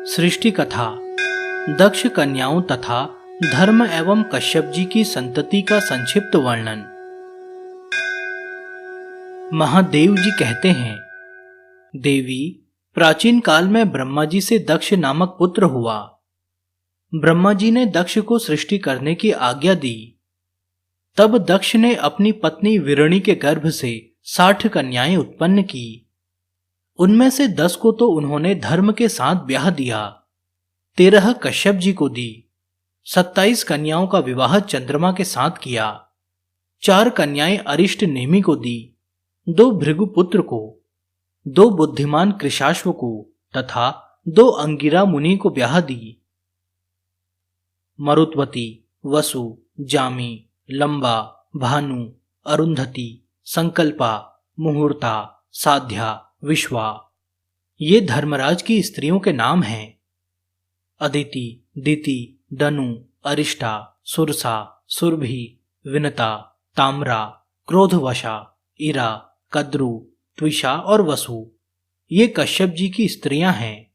सृष्टि कथा, दक्ष कन्याओं तथा धर्म एवं कश्यप जी की संतति का संक्षिप्त वर्णन। महादेव जी कहते हैं, देवी, प्राचीन काल में ब्रह्मा जी से दक्ष नामक पुत्र हुआ। ब्रह्मा जी ने दक्ष को सृष्टि करने की आज्ञा दी। तब दक्ष ने अपनी पत्नी विरणी के गर्भ से 60 कन्याएं उत्पन्न की। उनमें से 10 को तो उन्होंने धर्म के साथ ब्याह दिया, 13 कश्यप जी को दी, 27 कन्याओं का विवाह चंद्रमा के साथ किया, 4 कन्याएं अरिष्ट नेमि को दी, 2 भृगुपुत्र को, 2 बुद्धिमान कृशाश्व को तथा 2 अंगिरा मुनि को ब्याह दी। मरुत्वती, वसु, जामी, लंबा, भानु, अरुंधति, संकल्पा, मुहूर्ता, साध्या, विश्वा, ये धर्मराज की स्त्रियों के नाम हैं। अदिति, दिति, दनु, अरिष्टा, सुरसा, सुरभि, विनता, ताम्रा, क्रोधवशा, इरा, कद्रु, त्विषा और वसु, ये कश्यप जी की स्त्रियां हैं।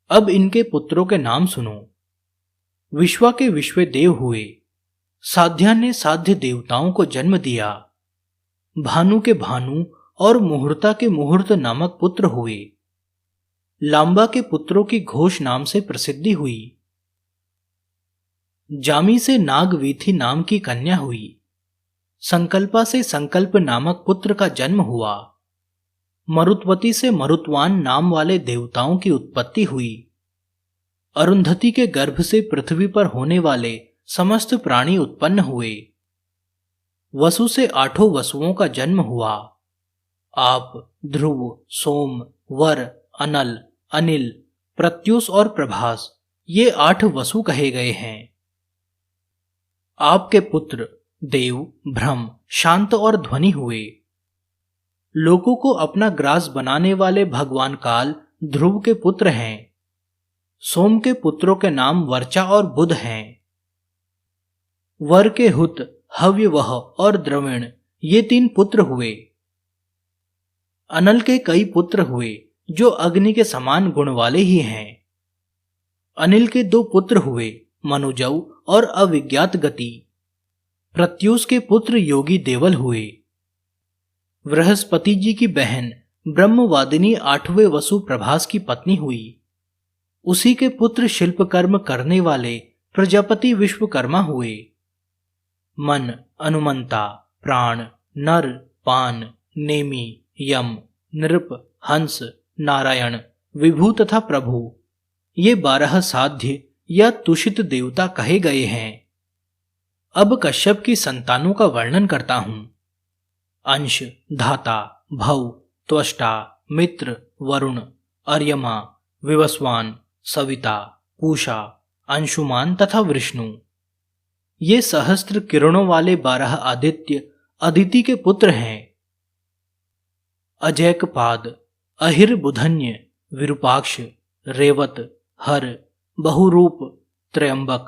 अब इनके पुत्रों के नाम सुनो। विश्वा के विश्वदेव हुए, साध्या ने साध्य देवताओं को जन्म दिया, भानु के भानु और मुहूर्ता के मुहूर्त नामक पुत्र हुए। लांबा के पुत्रों की घोष नाम से प्रसिद्धि हुई। जामी से नागवीथी नाम की कन्या हुई। संकल्पा से संकल्प नामक पुत्र का जन्म हुआ। मरुत्वती से मरुत्वान नाम वाले देवताओं की उत्पत्ति हुई। अरुंधति के गर्भ से पृथ्वी पर होने वाले समस्त प्राणी उत्पन्न हुए। वसु से 8 वसुओं का जन्म हुआ। आप, ध्रुव, सोम, वर, अनल, अनिल, प्रत्युष और प्रभास, ये 8 वसु कहे गए हैं। आपके पुत्र देव, भ्रम, शांत और ध्वनि हुए। लोगों को अपना ग्रास बनाने वाले भगवान काल ध्रुव के पुत्र हैं। सोम के पुत्रों के नाम वर्चा और बुध हैं। वर के हुत, हव्यवह और द्रविण, ये 3 पुत्र हुए। अनल के कई पुत्र हुए जो अग्नि के समान गुण वाले ही हैं। अनिल के 2 पुत्र हुए, मनुजव और अविज्ञात गति। प्रत्युष के पुत्र योगी देवल हुए। बृहस्पति जी की बहन ब्रह्मवादिनी 8वें वसु प्रभास की पत्नी हुई। उसी के पुत्र शिल्पकर्म करने वाले प्रजापति विश्वकर्मा हुए। मन, अनुमंता, प्राण, नर, पान, नेमि, यम, नृप, हंस, नारायण, विभु तथा प्रभु, ये 12 साध्य या तुषित देवता कहे गए हैं। अब कश्यप की संतानों का वर्णन करता हूं। अंश, धाता, भव, त्वष्टा, मित्र, वरुण, अर्यमा, विवस्वान, सविता, पूषा, अंशुमान तथा विष्णु, ये सहस्त्र किरणों वाले 12 आदित्य अदिति के पुत्र हैं। अजैकपाद, अहिर्बुधन्य, विरूपाक्ष, रेवत, हर, बहुरूप, त्रयंबक,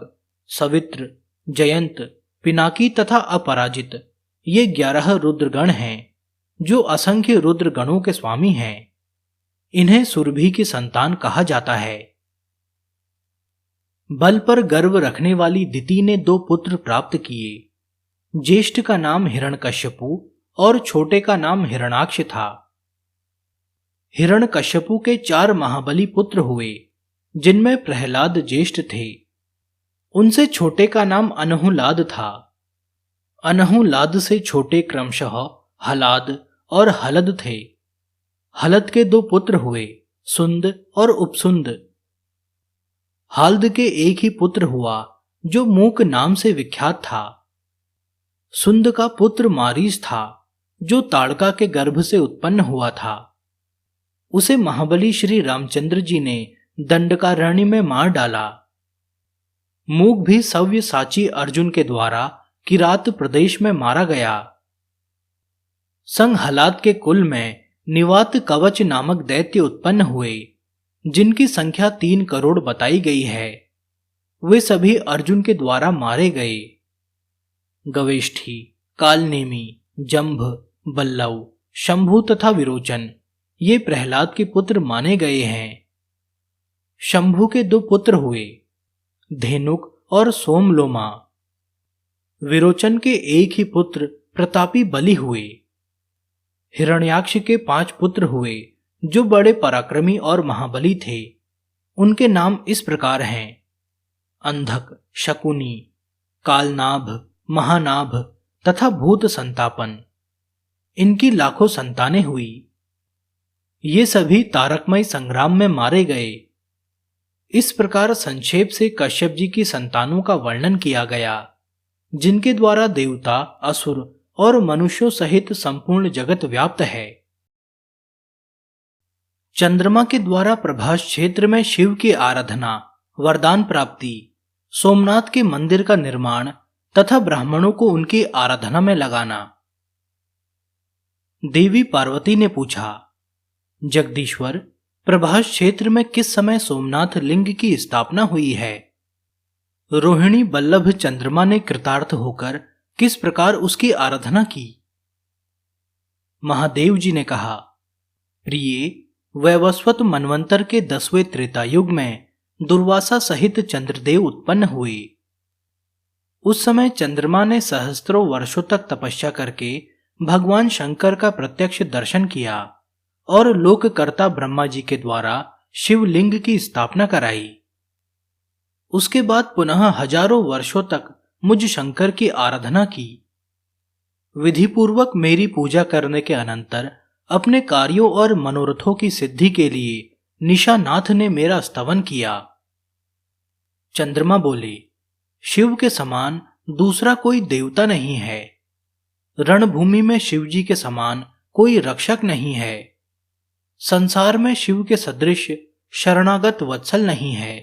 सवित्र, जयंत, पिनाकी तथा अपराजित, ये 11 रुद्रगण हैं जो असंख्य रुद्रगणों के स्वामी हैं। इन्हें सुरभि की संतान कहा जाता है। बल पर गर्व रखने वाली दिति ने 2 पुत्र प्राप्त किए। ज्येष्ठ का नाम हिरण्यकश्यपु और छोटे का नाम हिरणाक्ष था। हिरण्यकश्यपु के 4 महाबली पुत्र हुए, जिनमें प्रहलाद ज्येष्ठ थे। उनसे छोटे का नाम अनहुलाद था। अनहुलाद से छोटे क्रमशः हलाद और हलद थे। हलद के 2 पुत्र हुए, सुंद और उपसुंद। हाल्द के एक ही पुत्र हुआ जो मूक नाम से विख्यात था। सुंद का पुत्र मारीच था जो ताड़का के गर्भ से उत्पन्न हुआ था। उसे महाबली श्री रामचंद्र जी ने दंडकारण्य में मार डाला। मूक भी सव्यसाची अर्जुन के द्वारा किरात प्रदेश में मारा गया। संग हलाद के कुल में निवात कवच नामक दैत्य उत्पन्न हुए, जिनकी संख्या 3 करोड़ बताई गई है। वे सभी अर्जुन के द्वारा मारे गए। गवेष्ठी, कालनेमी, जंभ, बल्लव, शंभु तथा विरोचन, ये प्रहलाद के पुत्र माने गए हैं। शंभु के 2 पुत्र हुए, धेनुक और सोमलोमा। विरोचन के एक ही पुत्र प्रतापी बलि हुए। हिरण्याक्ष के 5 पुत्र हुए, जो बड़े पराक्रमी और महाबली थे। उनके नाम इस प्रकार हैं: अंधक, शकुनी, कालनाभ, महानाभ तथा भूत संतापन। इनकी लाखों संतानें हुई। ये सभी तारकमय संग्राम में मारे गए। इस प्रकार संक्षेप से कश्यप जी की संतानों का वर्णन किया गया, जिनके द्वारा देवता, असुर और मनुष्यों सहित संपूर्ण जगत व्याप्त है। चंद्रमा के द्वारा प्रभास क्षेत्र में शिव की आराधना, वरदान प्राप्ति, सोमनाथ के मंदिर का निर्माण तथा ब्राह्मणों को उनकी आराधना में लगाना। देवी पार्वती ने पूछा, जगदीश्वर, प्रभास क्षेत्र में किस समय सोमनाथ लिंग की स्थापना हुई है? रोहिणी बल्लभ चंद्रमा ने कृतार्थ होकर किस प्रकार उसकी आराधना की? महादेव जी ने कहा, प्रिय, वैवस्वत मनवंतर के 10वें त्रेता युग में दुर्वासा सहित चंद्रदेव उत्पन्न हुए। उस समय चंद्रमा ने सहस्त्रों वर्षों तक तपस्या करके भगवान शंकर का प्रत्यक्ष दर्शन किया और लोककर्ता ब्रह्मा जी के द्वारा शिवलिंग की स्थापना कराई। उसके बाद पुनः हजारों वर्षों तक मुझ शंकर की आराधना की। विधिपूर्वक मेरी पूजा करने के अनंतर अपने कार्यों और मनोरथों की सिद्धि के लिए निशानाथ ने मेरा स्तवन किया। चंद्रमा बोले, शिव के समान दूसरा कोई देवता नहीं है। रणभूमि में शिव जी के समान कोई रक्षक नहीं है। संसार में शिव के सदृश शरणागत वत्सल नहीं है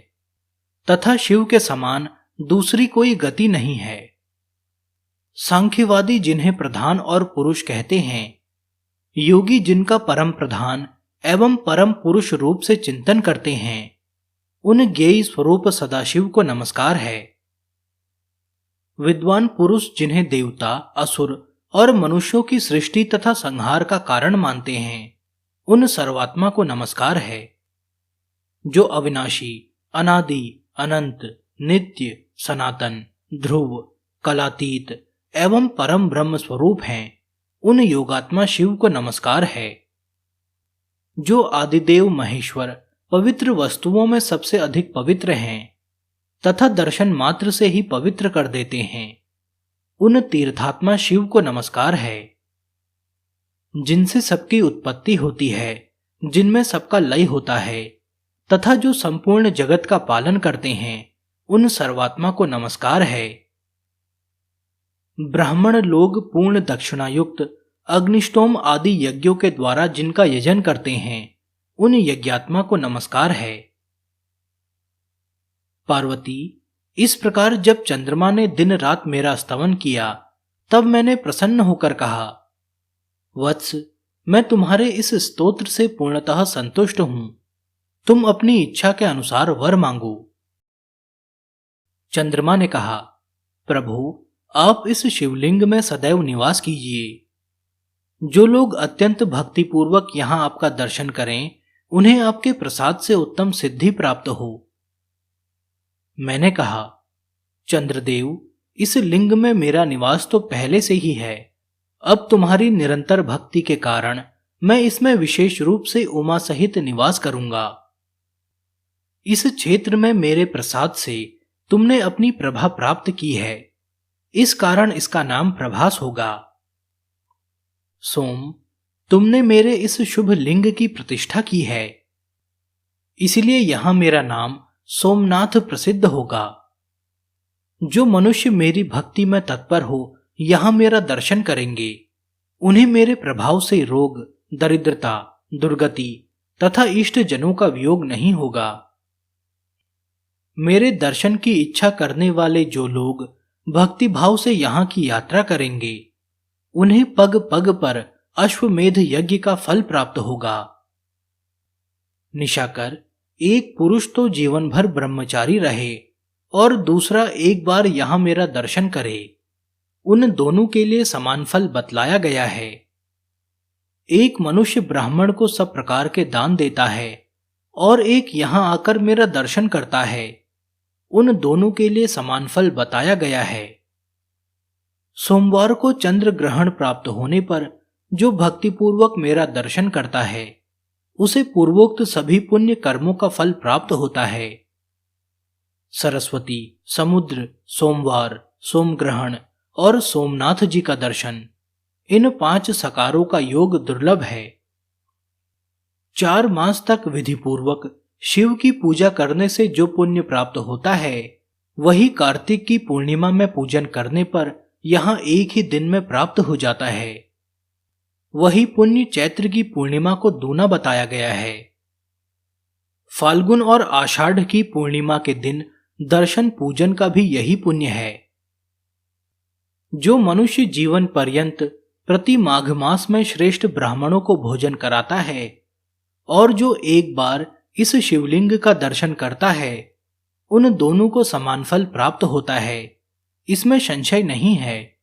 तथा शिव के समान दूसरी कोई गति नहीं है। सांख्यवादी जिन्हें प्रधान और पुरुष कहते हैं, योगी जिनका परम प्रधान एवं परम पुरुष रूप से चिंतन करते हैं, उन ज्ञेय स्वरूप सदाशिव को नमस्कार है। विद्वान पुरुष जिन्हें देवता, असुर और मनुष्यों की सृष्टि तथा संहार का कारण मानते हैं, उन सर्वात्मा को नमस्कार है। जो अविनाशी, अनादि, अनंत, नित्य, सनातन, ध्रुव, कलातीत एवं परम ब्रह्म स्वरूप हैं, उन योगात्मा शिव को नमस्कार है। जो आदिदेव महेश्वर पवित्र वस्तुओं में सबसे अधिक पवित्र हैं तथा दर्शन मात्र से ही पवित्र कर देते हैं, उन तीर्थात्मा शिव को नमस्कार है। जिनसे सबकी उत्पत्ति होती है, जिनमें सबका लय होता है तथा जो संपूर्ण जगत का पालन करते हैं, उन सर्वात्मा को नमस्कार है। ब्राह्मण लोग पूर्ण दक्षिणायुक्त अग्निष्टोम आदि यज्ञों के द्वारा जिनका यजन करते हैं, उन यज्ञात्मा को नमस्कार है। पार्वती, इस प्रकार जब चंद्रमा ने दिन रात मेरा स्तवन किया, तब मैंने प्रसन्न होकर कहा, वत्स, मैं तुम्हारे इस स्तोत्र से पूर्णतः संतुष्ट हूं। तुम अपनी इच्छा के अनुसार वर मांगो। चंद्रमा ने कहा, प्रभु, आप इस शिवलिंग में सदैव निवास कीजिए। जो लोग अत्यंत भक्तिपूर्वक यहां आपका दर्शन करें, उन्हें आपके प्रसाद से उत्तम सिद्धि प्राप्त हो। मैंने कहा, चंद्रदेव, इस लिंग में मेरा निवास तो पहले से ही है। अब तुम्हारी निरंतर भक्ति के कारण मैं इसमें विशेष रूप से उमा सहित निवास करूंगा। इस क्षेत्र में मेरे प्रसाद से तुमने अपनी प्रभा प्राप्त की है, इस कारण इसका नाम प्रभास होगा। सोम, तुमने मेरे इस शुभ लिंग की प्रतिष्ठा की है, इसलिए यहां मेरा नाम सोमनाथ प्रसिद्ध होगा। जो मनुष्य मेरी भक्ति में तत्पर हो, यहां मेरा दर्शन करेंगे, उन्हें मेरे प्रभाव से रोग, दरिद्रता, दुर्गति तथा इष्ट जनों का वियोग नहीं होगा। मेरे दर्शन की इच्छा करने वाले जो लोग भक्ति भाव से यहां की यात्रा करेंगे, उन्हें पग पग पर अश्वमेध यज्ञ का फल प्राप्त होगा। निशाकर, एक पुरुष तो जीवन भर ब्रह्मचारी रहे और दूसरा एक बार यहां मेरा दर्शन करे, उन दोनों के लिए समान फल बतलाया गया है। एक मनुष्य ब्राह्मण को सब प्रकार के दान देता है और एक यहां आकर मेरा दर्शन करता है, उन दोनों के लिए समान फल बताया गया है। सोमवार को चंद्र ग्रहण प्राप्त होने पर जो भक्तिपूर्वक मेरा दर्शन करता है, उसे पूर्वोक्त सभी पुण्य कर्मों का फल प्राप्त होता है। सरस्वती, समुद्र, सोमवार, सोमग्रहण और सोमनाथ जी का दर्शन, इन 5 सकारों का योग दुर्लभ है। 4 मास तक विधिपूर्वक शिव की पूजा करने से जो पुण्य प्राप्त होता है, वही कार्तिक की पूर्णिमा में पूजन करने पर यहां एक ही दिन में प्राप्त हो जाता है। वही पुण्य चैत्र की पूर्णिमा को दूना बताया गया है। फाल्गुन और आषाढ़ की पूर्णिमा के दिन दर्शन पूजन का भी यही पुण्य है। जो मनुष्य जीवन पर्यंत प्रति माघ मास में श्रेष्ठ ब्राह्मणों को भोजन कराता है और जो एक बार इस शिवलिंग का दर्शन करता है, उन दोनों को समान फल प्राप्त होता है, इसमें संशय नहीं है।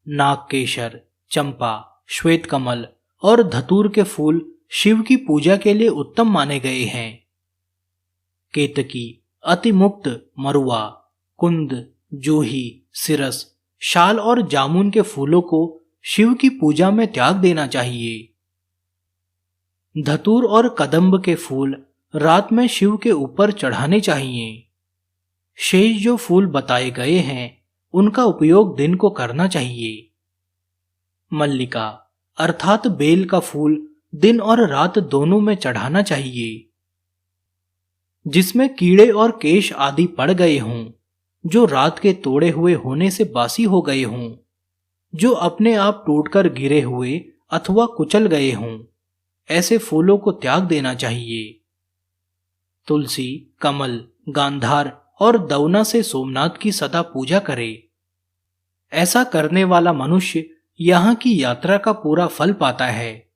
नागकेशर, चंपा, श्वेत कमल और धतूर के फूल शिव की पूजा के लिए उत्तम माने गए हैं। केतकी, अतिमुक्त, मरुआ, कुंद, जूही, सिरस, शाल और जामुन के फूलों को शिव की पूजा में त्याग देना चाहिए। धतूर और कदम्ब के फूल रात में शिव के ऊपर चढ़ाने चाहिए। शेष जो फूल बताए गए हैं, उनका उपयोग दिन को करना चाहिए। मल्लिका अर्थात बेल का फूल दिन और रात दोनों में चढ़ाना चाहिए। जिसमें कीड़े और केश आदि पड़ गए हों, जो रात के तोड़े हुए होने से बासी हो गए हों, जो अपने आप टूटकर गिरे हुए अथवा कुचल गए हों, ऐसे फूलों को त्याग देना चाहिए। तुलसी, कमल, गांधार और दवना से सोमनाथ की सदा पूजा करे। ऐसा करने वाला मनुष्य यहाँ की यात्रा का पूरा फल पाता है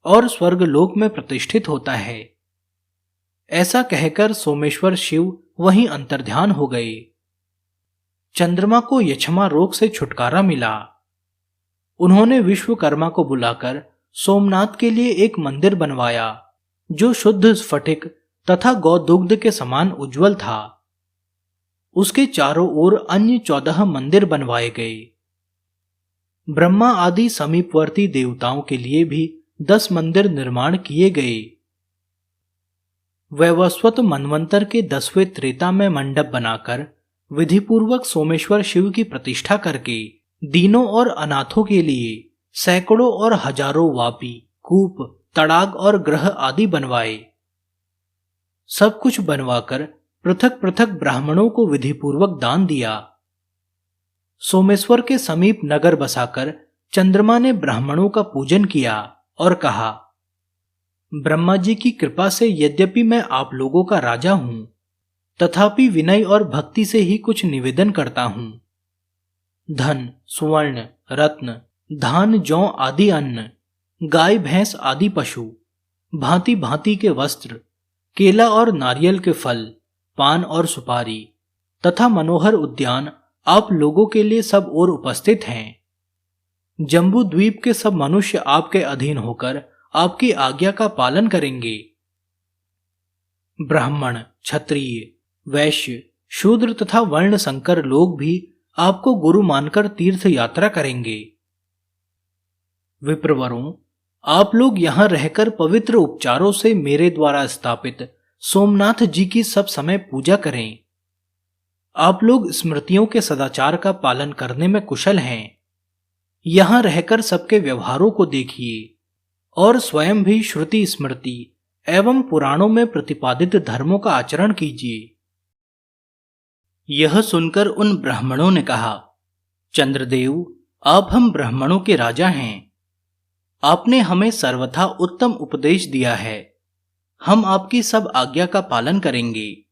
और स्वर्गलोक में प्रतिष्ठित होता है। ऐसा कहकर सोमेश्वर शिव वहीं अंतर्ध्यान हो गए। चंद्रमा को यक्षमा रोग से छुटकारा मिला। उन्होंने विश्वकर्मा को बुलाकर सोमनाथ के लिए एक मंदिर बनवाया, जो शुद्ध स्फटिक तथा गौदुग्ध के समान उज्जवल था। उसके चारों ओर अन्य 14 मंदिर बनवाए गए। ब्रह्मा आदि समीपवर्ती देवताओं के लिए भी 10 मंदिर निर्माण किए गए। वैवस्वत मनवंतर के 10वें त्रेता में मंडप बनाकर विधिपूर्वक सोमेश्वर शिव की प्रतिष्ठा करके दीनों और अनाथों के लिए सैकड़ों और हजारों वापी, कूप, तड़ाग और ग्रह आदि बनवाए। सब कुछ बनवाकर पृथक पृथक ब्राह्मणों को विधिपूर्वक दान दिया। सोमेश्वर के समीप नगर बसाकर चंद्रमा ने ब्राह्मणों का पूजन किया और कहा, ब्रह्मा जी की कृपा से यद्यपि मैं आप लोगों का राजा हूं, तथापि विनय और भक्ति से ही कुछ निवेदन करता हूं। धन, सुवर्ण, रत्न, धान, जौ आदि अन्न, गाय भैंस आदि पशु, भांति भांति के वस्त्र, केला और नारियल के फल, पान और सुपारी तथा मनोहर उद्यान आप लोगों के लिए सब ओर उपस्थित हैं। जम्बू द्वीप के सब मनुष्य आपके अधीन होकर आपकी आज्ञा का पालन करेंगे। ब्राह्मण, क्षत्रिय, वैश्य, शूद्र तथा वर्ण संकर लोग भी आपको गुरु मानकर तीर्थ यात्रा करेंगे। विप्रवरों, आप लोग यहां रहकर पवित्र उपचारों से मेरे द्वारा स्थापित सोमनाथ जी की सब समय पूजा करें। आप लोग स्मृतियों के सदाचार का पालन करने में कुशल हैं। यहां रहकर सबके व्यवहारों को देखिए और स्वयं भी श्रुति, स्मृति एवं पुराणों में प्रतिपादित धर्मों का आचरण कीजिए। यह सुनकर उन ब्राह्मणों ने कहा, चंद्रदेव, आप हम ब्राह्मणों के राजा हैं। आपने हमें सर्वथा उत्तम उपदेश दिया है। हम आपकी सब आज्ञा का पालन करेंगे।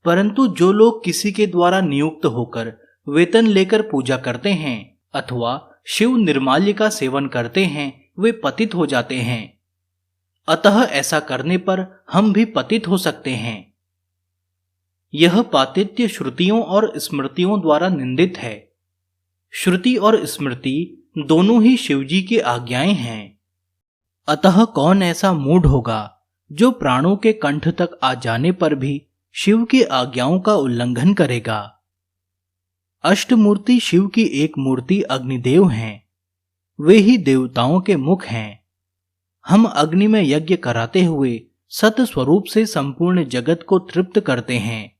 परंतु जो लोग किसी के द्वारा नियुक्त होकर वेतन लेकर पूजा करते हैं अथवा शिव निर्माल्य का सेवन करते हैं, वे पतित हो जाते हैं। अतः ऐसा करने पर हम भी पतित हो सकते हैं। यह पातित्य श्रुतियों और स्मृतियों द्वारा निंदित है। श्रुति और स्मृति दोनों ही शिवजी की आज्ञाएं हैं। अतः कौन ऐसा मूढ़ होगा जो प्राणों के कंठ तक आ जाने पर भी शिव की आज्ञाओं का उल्लंघन करेगा। अष्टमूर्ति शिव की एक मूर्ति अग्निदेव हैं। वे ही देवताओं के मुख हैं। हम अग्नि में यज्ञ कराते हुए सत स्वरूप से संपूर्ण जगत को तृप्त करते हैं।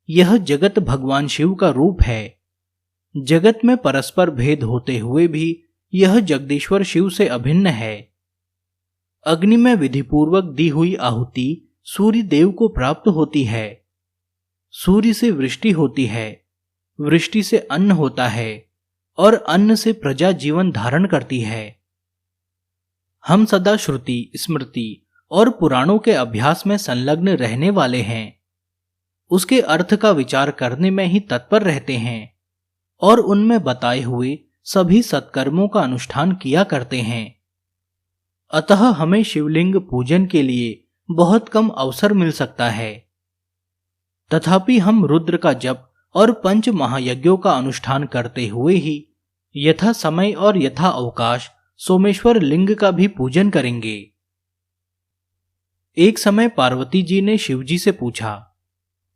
यह जगत भगवान शिव का रूप है। जगत में परस्पर भेद होते हुए भी यह जगदीश्वर शिव से अभिन्न है। अग्नि में विधिपूर्वक दी हुई आहुति सूर्य देव को प्राप्त होती है। सूर्य से वृष्टि होती है, वृष्टि से अन्न होता है और अन्न से प्रजा जीवन धारण करती है। हम सदा श्रुति, स्मृति और पुराणों के अभ्यास में संलग्न रहने वाले हैं। उसके अर्थ का विचार करने में ही तत्पर रहते हैं और उनमें बताए हुए सभी सत्कर्मों का अनुष्ठान किया करते हैं। अतः हमें शिवलिंग पूजन के लिए बहुत कम अवसर मिल सकता है। तथापि हम रुद्र का जप और पंच महायज्ञों का अनुष्ठान करते हुए ही यथा समय और यथा अवकाश सोमेश्वर लिंग का भी पूजन करेंगे। एक समय पार्वती जी ने शिवजी से पूछा,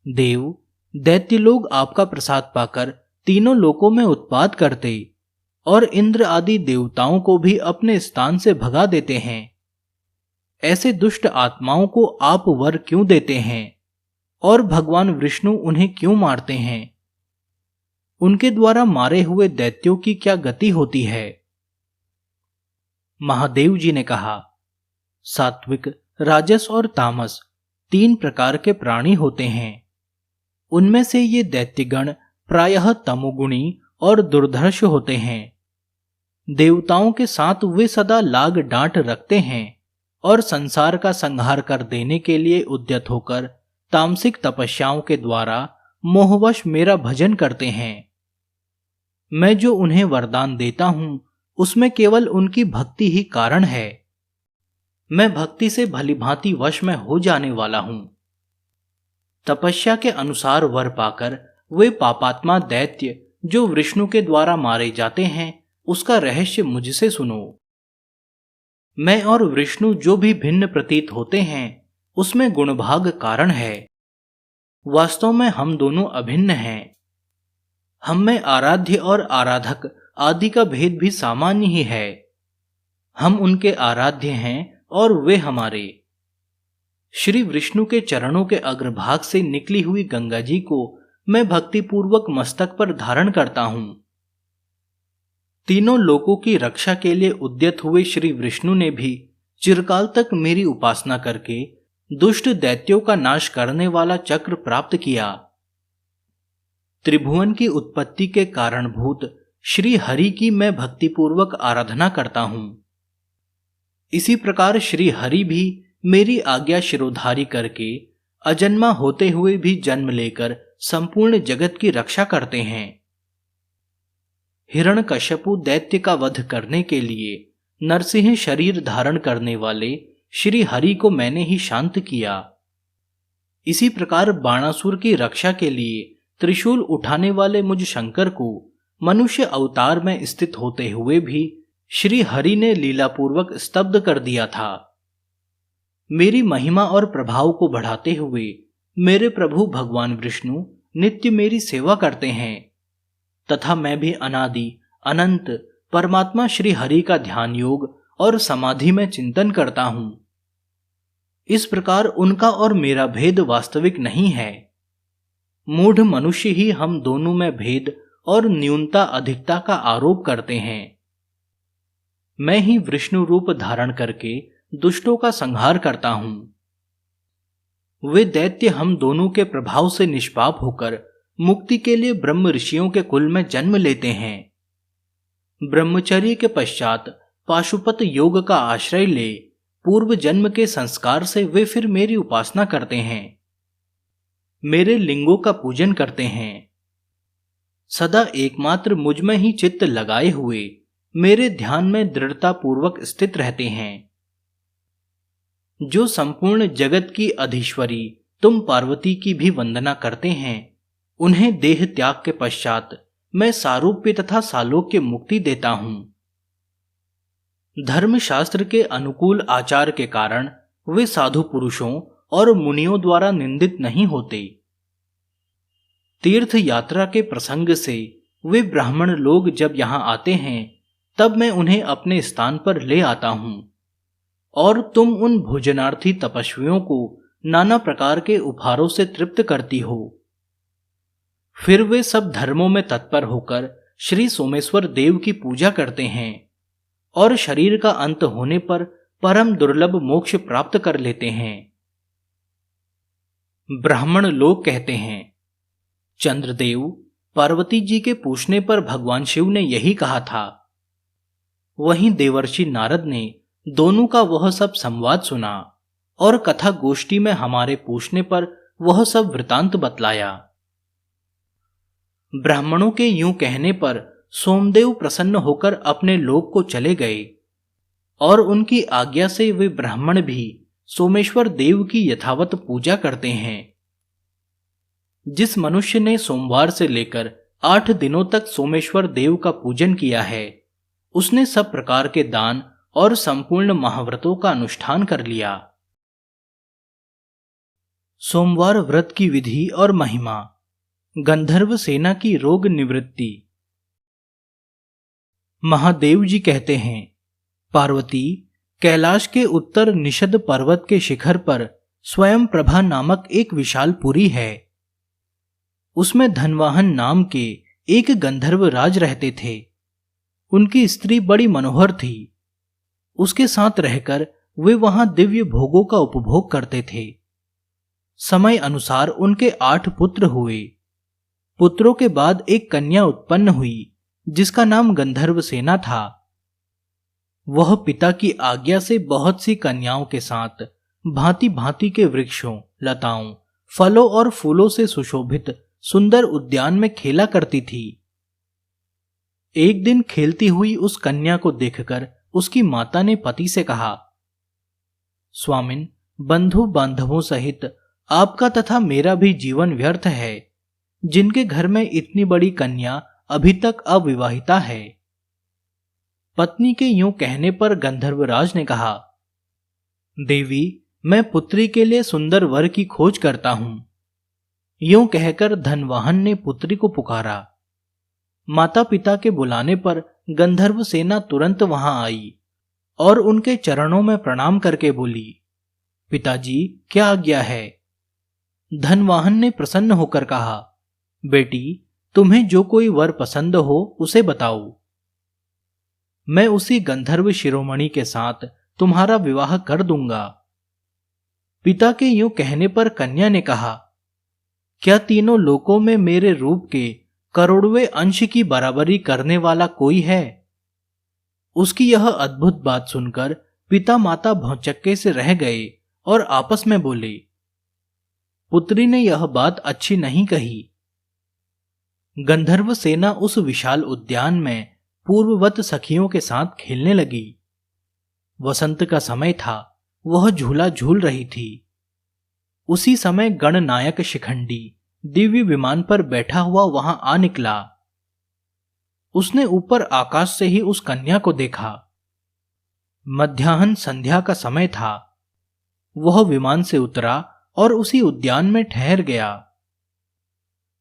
देव, दैत्य लोग आपका प्रसाद पाकर तीनों लोकों में उत्पात करते और इंद्र आदि देवताओं को भी अपने स्थान से भगा देते हैं। ऐसे दुष्ट आत्माओं को आप वर क्यों देते हैं और भगवान विष्णु उन्हें क्यों मारते हैं? उनके द्वारा मारे हुए दैत्यों की क्या गति होती है? महादेव जी ने कहा, सात्विक, राजस और तामस 3 प्रकार के प्राणी होते हैं। उनमें से ये दैत्यगण प्रायः तमोगुणी और दुर्धर्ष होते हैं। देवताओं के साथ वे सदा लाग डांट रखते हैं और संसार का संहार कर देने के लिए उद्यत होकर तामसिक तपस्याओं के द्वारा मोहवश मेरा भजन करते हैं। मैं जो उन्हें वरदान देता हूं उसमें केवल उनकी भक्ति ही कारण है। मैं भक्ति से भलीभांति वश में हो जाने वाला हूं। तपस्या के अनुसार वर पाकर वे पापात्मा दैत्य जो विष्णु के द्वारा मारे जाते हैं, उसका रहस्य मुझसे सुनो। मैं और विष्णु जो भी भिन्न प्रतीत होते हैं, उसमें गुणभाग कारण है। वास्तव में हम दोनों अभिन्न हैं। हम में आराध्य और आराधक आदि का भेद भी सामान्य ही है। हम उनके आराध्य हैं और वे हमारे। श्री विष्णु के चरणों के अग्रभाग से निकली हुई गंगा जी को मैं भक्तिपूर्वक मस्तक पर धारण करता हूं। तीनों लोकों की रक्षा के लिए उद्यत हुए श्री विष्णु ने भी चिरकाल तक मेरी उपासना करके दुष्ट दैत्यों का नाश करने वाला चक्र प्राप्त किया। त्रिभुवन की उत्पत्ति के कारणभूत श्री हरि की मैं भक्तिपूर्वक आराधना करता हूं। इसी प्रकार श्री हरि भी मेरी आज्ञा शिरोधारी करके अजन्मा होते हुए भी जन्म लेकर संपूर्ण जगत की रक्षा करते हैं। हिरण्यकश्यपु दैत्य का वध करने के लिए नरसिंह शरीर धारण करने वाले श्री हरि को मैंने ही शांत किया। इसी प्रकार बाणासुर की रक्षा के लिए त्रिशूल उठाने वाले मुझ शंकर को मनुष्य अवतार में स्थित होते हुए भी श्री हरि ने लीलापूर्वक स्तब्ध कर दिया था। मेरी महिमा और प्रभाव को बढ़ाते हुए मेरे प्रभु भगवान विष्णु नित्य मेरी सेवा करते हैं तथा मैं भी अनादि अनंत परमात्मा श्री हरि का ध्यान योग और समाधि में चिंतन करता हूं। इस प्रकार उनका और मेरा भेद वास्तविक नहीं है। मूढ़ मनुष्य ही हम दोनों में भेद और न्यूनता अधिकता का आरोप करते हैं। मैं ही विष्णु रूप धारण करके दुष्टों का संहार करता हूं। वे दैत्य हम दोनों के प्रभाव से निष्पाप होकर मुक्ति के लिए ब्रह्म ऋषियों के कुल में जन्म लेते हैं। ब्रह्मचर्य के पश्चात पाशुपत योग का आश्रय ले पूर्व जन्म के संस्कार से वे फिर मेरी उपासना करते हैं, मेरे लिंगों का पूजन करते हैं। सदा एकमात्र मुझ में ही चित्त लगाए हुए मेरे ध्यान में दृढ़ता पूर्वक स्थित रहते हैं। जो संपूर्ण जगत की अधीश्वरी तुम पार्वती की भी वंदना करते हैं, उन्हें देह त्याग के पश्चात मैं सारूप्य तथा सालोक्य मुक्ति देता हूं। धर्मशास्त्र के अनुकूल आचार के कारण वे साधु पुरुषों और मुनियों द्वारा निंदित नहीं होते। तीर्थ यात्रा के प्रसंग से वे ब्राह्मण लोग जब यहाँ आते हैं तब मैं उन्हें अपने स्थान पर ले आता हूँ और तुम उन भोजनार्थी तपस्वियों को नाना प्रकार के उपहारों से तृप्त करती हो। फिर वे सब धर्मों में तत्पर होकर श्री सोमेश्वर देव की पूजा करते हैं और शरीर का अंत होने पर परम दुर्लभ मोक्ष प्राप्त कर लेते हैं। ब्राह्मण लोग कहते हैं, चंद्रदेव, पार्वती जी के पूछने पर भगवान शिव ने यही कहा था। वहीं देवर्षि नारद ने दोनों का वह सब संवाद सुना और कथा गोष्ठी में हमारे पूछने पर वह सब वृतांत बतलाया। ब्राह्मणों के यूं कहने पर सोमदेव प्रसन्न होकर अपने लोक को चले गए और उनकी आज्ञा से वे ब्राह्मण भी सोमेश्वर देव की यथावत पूजा करते हैं। जिस मनुष्य ने सोमवार से लेकर 8 दिनों तक सोमेश्वर देव का पूजन किया है, उसने सब प्रकार के दान और संपूर्ण महाव्रतों का अनुष्ठान कर लिया। सोमवार व्रत की विधि और महिमा। गंधर्व सेना की रोग निवृत्ति। महादेव जी कहते हैं, पार्वती, कैलाश के उत्तर निषद पर्वत के शिखर पर स्वयं प्रभा नामक एक विशाल पुरी है। उसमें धनवाहन नाम के एक गंधर्व राज रहते थे। उनकी स्त्री बड़ी मनोहर थी। उसके साथ रहकर वे वहां दिव्य भोगों का उपभोग करते थे। समय अनुसार उनके 8 पुत्र हुए। पुत्रों के बाद एक कन्या उत्पन्न हुई जिसका नाम गंधर्व सेना था। वह पिता की आज्ञा से बहुत सी कन्याओं के साथ भांति भांति के वृक्षों, लताओं, फलों और फूलों से सुशोभित सुंदर उद्यान में खेला करती थी। एक दिन खेलती हुई उस कन्या को देखकर उसकी माता ने पति से कहा, स्वामिन, बंधु बांधवों सहित आपका तथा मेरा भी जीवन व्यर्थ है, जिनके घर में इतनी बड़ी कन्या अभी तक अविवाहिता है। पत्नी के यूं कहने पर गंधर्वराज ने कहा, देवी, मैं पुत्री के लिए सुंदर वर की खोज करता हूं। यूं कहकर धनवाहन ने पुत्री को पुकारा। माता पिता के बुलाने पर गंधर्व सेना तुरंत वहां आई और उनके चरणों में प्रणाम करके बोली, पिताजी, क्या आज्ञा है? धनवाहन ने प्रसन्न होकर कहा, बेटी, तुम्हें जो कोई वर पसंद हो उसे बताओ। मैं उसी गंधर्व शिरोमणि के साथ तुम्हारा विवाह कर दूंगा। पिता के यूं कहने पर कन्या ने कहा, क्या तीनों लोकों में मेरे रूप के करोड़वें अंश की बराबरी करने वाला कोई है? उसकी यह अद्भुत बात सुनकर पिता माता भौचक्के से रह गए और आपस में बोले, पुत्री ने यह बात अच्छी नहीं कही। गंधर्व सेना उस विशाल उद्यान में पूर्ववत सखियों के साथ खेलने लगी। वसंत का समय था। वह झूला झूल रही थी। उसी समय गणनायक शिखंडी दिव्य विमान पर बैठा हुआ वहां आ निकला। उसने ऊपर आकाश से ही उस कन्या को देखा। मध्याह्न संध्या का समय था। वह विमान से उतरा और उसी उद्यान में ठहर गया।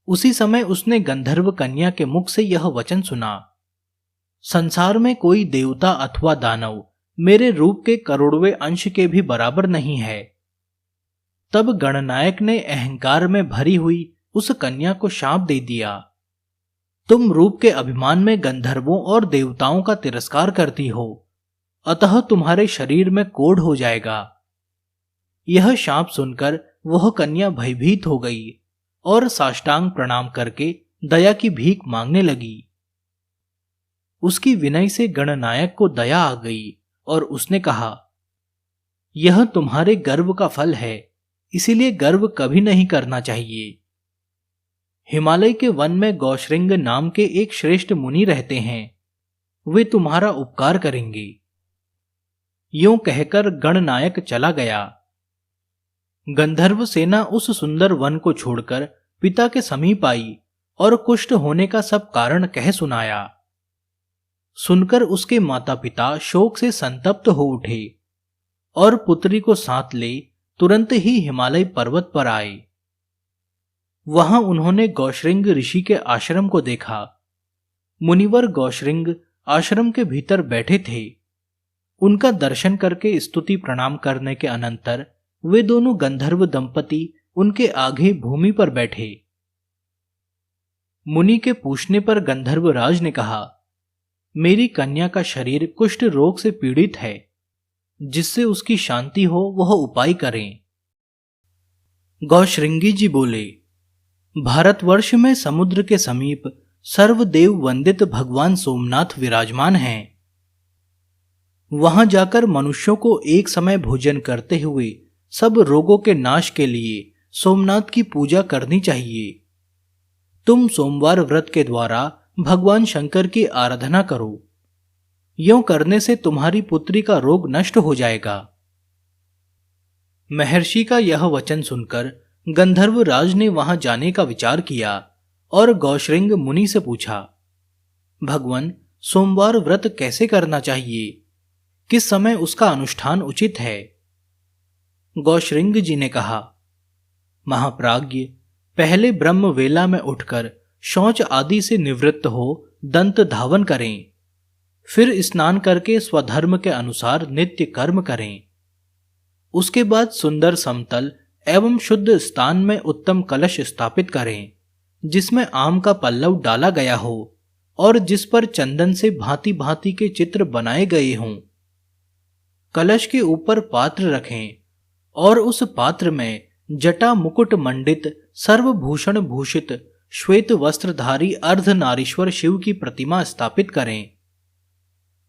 उसी समय उसने गंधर्व कन्या के मुख से यह वचन सुना, संसार में कोई देवता अथवा दानव मेरे रूप के करोड़वें अंश के भी बराबर नहीं है। तब गणनायक ने अहंकार में भरी हुई उस कन्या को शाप दे दिया, तुम रूप के अभिमान में गंधर्वों और देवताओं का तिरस्कार करती हो, अतः तुम्हारे शरीर में कोढ़ हो जाएगा। यह शाप सुनकर वह कन्या भयभीत हो गई और साष्टांग प्रणाम करके दया की भीख मांगने लगी। उसकी विनय से गणनायक को दया आ गई और उसने कहा, यह तुम्हारे गर्व का फल है, इसीलिए गर्व कभी नहीं करना चाहिए। हिमालय के वन में गौश्रिंग नाम के एक श्रेष्ठ मुनि रहते हैं, वे तुम्हारा उपकार करेंगे। यूं कहकर गणनायक चला गया। गंधर्व सेना उस सुंदर वन को छोड़कर पिता के समीप आई और कुष्ठ होने का सब कारण कह सुनाया। सुनकर उसके माता पिता शोक से संतप्त हो उठे और पुत्री को साथ ले तुरंत ही हिमालय पर्वत पर आए। वहां उन्होंने गौशृंग ऋषि के आश्रम को देखा। मुनिवर गौशृंग आश्रम के भीतर बैठे थे। उनका दर्शन करके स्तुति प्रणाम करने के अनंतर वे दोनों गंधर्व दंपति उनके आगे भूमि पर बैठे। मुनि के पूछने पर गंधर्व राज ने कहा, मेरी कन्या का शरीर कुष्ठ रोग से पीड़ित है, जिससे उसकी शांति हो वह उपाय करें। गौशृंगी जी बोले, भारतवर्ष में समुद्र के समीप सर्वदेव वंदित भगवान सोमनाथ विराजमान हैं। वहां जाकर मनुष्यों को एक समय भोजन करते हुए सब रोगों के नाश के लिए सोमनाथ की पूजा करनी चाहिए। तुम सोमवार व्रत के द्वारा भगवान शंकर की आराधना करो। यूं करने से तुम्हारी पुत्री का रोग नष्ट हो जाएगा। महर्षि का यह वचन सुनकर गंधर्व राज ने वहां जाने का विचार किया और गौशृंग मुनि से पूछा, भगवान, सोमवार व्रत कैसे करना चाहिए? किस समय उसका अनुष्ठान उचित है? गौशृंग जी ने कहा, महाप्राज्ञ, पहले ब्रह्म वेला में उठकर शौच आदि से निवृत्त हो दंत धावन करें। फिर स्नान करके स्वधर्म के अनुसार नित्य कर्म करें। उसके बाद सुंदर समतल एवं शुद्ध स्थान में उत्तम कलश स्थापित करें, जिसमें आम का पल्लव डाला गया हो और जिस पर चंदन से भांति भांति के चित्र बनाए गए हों। कलश के ऊपर पात्र रखें और उस पात्र में जटा मुकुट मंडित सर्वभूषण भूषित श्वेत वस्त्रधारी अर्धनारीश्वर शिव की प्रतिमा स्थापित करें।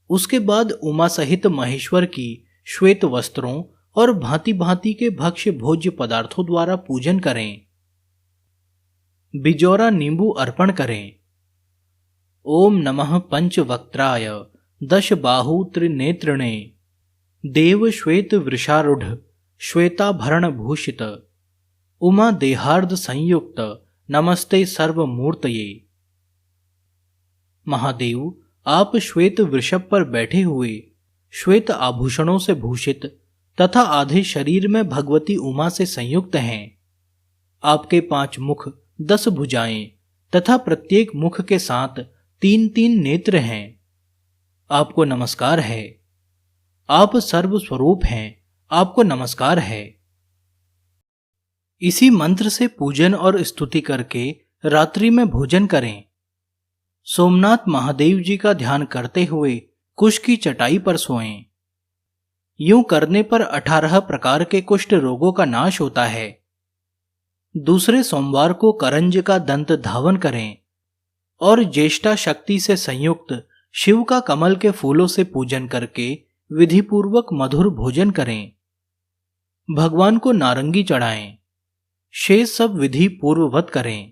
उसके बाद उमा सहित महेश्वर की श्वेत वस्त्रों और भांति भांति के भक्ष्य भोज्य पदार्थों द्वारा पूजन करें। बिजौरा नींबू अर्पण करें। ओम नमः पंचवक्त्राय दश बाहु त्रिनेत्रिणे देव श्वेत वृषारूढ़ श्वेताभरण भूषित उमा देहार्द संयुक्त नमस्ते सर्वमूर्तये। महादेव, आप श्वेत वृषभ पर बैठे हुए श्वेत आभूषणों से भूषित तथा आधे शरीर में भगवती उमा से संयुक्त हैं। आपके 5 मुख 10 भुजाएं तथा प्रत्येक मुख के साथ 3-3 नेत्र हैं। आपको नमस्कार है। आप सर्वस्वरूप हैं। आपको नमस्कार है। इसी मंत्र से पूजन और स्तुति करके रात्रि में भोजन करें। सोमनाथ महादेव जी का ध्यान करते हुए कुश की चटाई पर सोएं। यूं करने पर 18 प्रकार के कुष्ठ रोगों का नाश होता है। दूसरे सोमवार को करंज का दंत धावन करें और ज्येष्ठा शक्ति से संयुक्त शिव का कमल के फूलों से पूजन करके विधिपूर्वक मधुर भोजन करें। भगवान को नारंगी चढ़ाएं। शेष सब विधि पूर्ववत करें।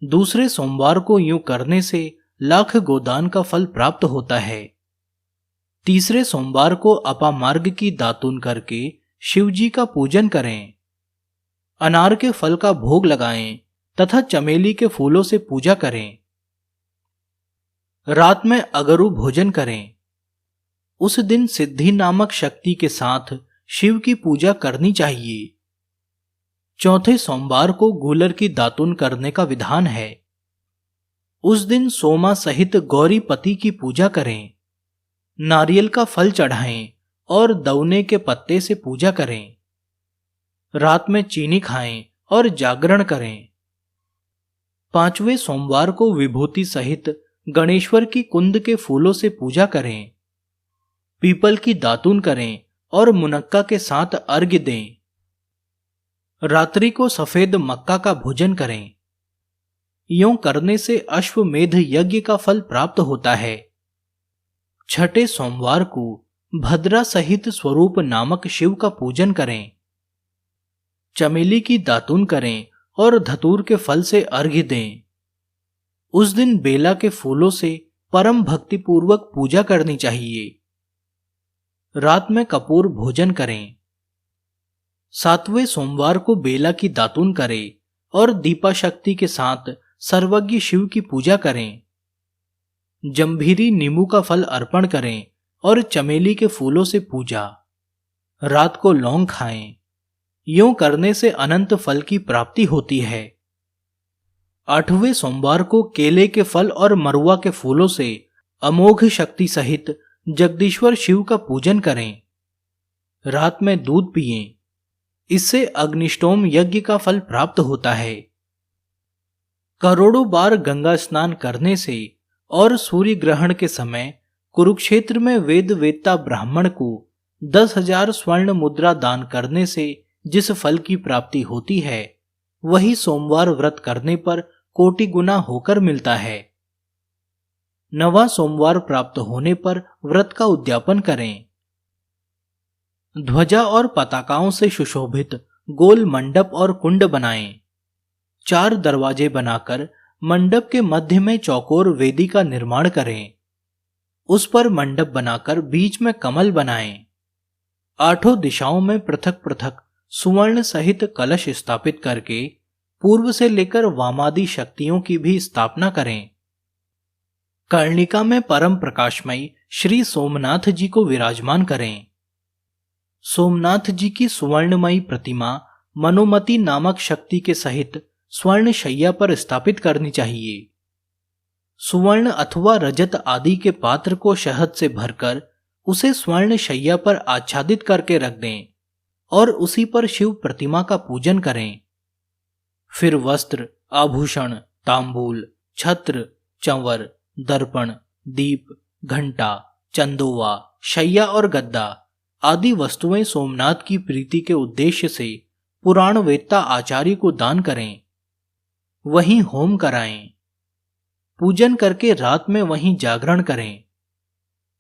दूसरे सोमवार को यूं करने से लाख गोदान का फल प्राप्त होता है। तीसरे सोमवार को अपामार्ग की दातून करके शिवजी का पूजन करें। अनार के फल का भोग लगाएं तथा चमेली के फूलों से पूजा करें। रात में अगरु भोजन करें। उस दिन सिद्धि नामक शक्ति के साथ शिव की पूजा करनी चाहिए। चौथे सोमवार को गूलर की दातून करने का विधान है। उस दिन सोमा सहित गौरी पति की पूजा करें। नारियल का फल चढ़ाएं और दौने के पत्ते से पूजा करें। रात में चीनी खाएं और जागरण करें। 5वें सोमवार को विभूति सहित गणेश्वर की कुंद के फूलों से पूजा करें। पीपल की दातून करें और मुनक्का के साथ अर्घ्य दें। रात्रि को सफेद मक्का का भोजन करें। यूं करने से अश्वमेध यज्ञ का फल प्राप्त होता है। छठे सोमवार को भद्रा सहित स्वरूप नामक शिव का पूजन करें। चमेली की दातून करें और धतूर के फल से अर्घ्य दें। उस दिन बेला के फूलों से परम भक्तिपूर्वक पूजा करनी चाहिए। रात में कपूर भोजन करें। 7वें सोमवार को बेला की दातून करें और दीपा शक्ति के साथ सर्वज्ञ शिव की पूजा करें। जंभीरी नींबू का फल अर्पण करें और चमेली के फूलों से पूजा। रात को लौंग खाएं। यूं करने से अनंत फल की प्राप्ति होती है। 8वें सोमवार को केले के फल और मरुआ के फूलों से अमोघ शक्ति सहित जगदीश्वर शिव का पूजन करें। रात में दूध पिएं। इससे अग्निष्टोम यज्ञ का फल प्राप्त होता है। करोड़ों बार गंगा स्नान करने से और सूर्य ग्रहण के समय कुरुक्षेत्र में वेद वेत्ता ब्राह्मण को 10,000 स्वर्ण मुद्रा दान करने से जिस फल की प्राप्ति होती है, वही सोमवार व्रत करने पर कोटि गुना होकर मिलता है। 9वां सोमवार प्राप्त होने पर व्रत का उद्यापन करें। ध्वजा और पताकाओं से सुशोभित गोल मंडप और कुंड बनाएं। 4 दरवाजे बनाकर मंडप के मध्य में चौकोर वेदी का निर्माण करें। उस पर मंडप बनाकर बीच में कमल बनाएं। 8 दिशाओं में पृथक पृथक सुवर्ण सहित कलश स्थापित करके पूर्व से लेकर वामादि शक्तियों की भी स्थापना करें। कर्णिका में परम प्रकाशमयी श्री सोमनाथ जी को विराजमान करें। सोमनाथ जी की सुवर्णमयी प्रतिमा मनोमति नामक शक्ति के सहित स्वर्ण शैया पर स्थापित करनी चाहिए। सुवर्ण अथवा रजत आदि के पात्र को शहद से भरकर उसे स्वर्ण शैया पर आच्छादित करके रख दें और उसी पर शिव प्रतिमा का पूजन करें। फिर वस्त्र, आभूषण, तांबूल, छत्र, चंवर, दर्पण, दीप, घंटा, चंदोवा, शैया और गद्दा आदि वस्तुएं सोमनाथ की प्रीति के उद्देश्य से पुराण वेत्ता आचार्य को दान करें। वहीं होम कराएं। पूजन करके रात में वहीं जागरण करें।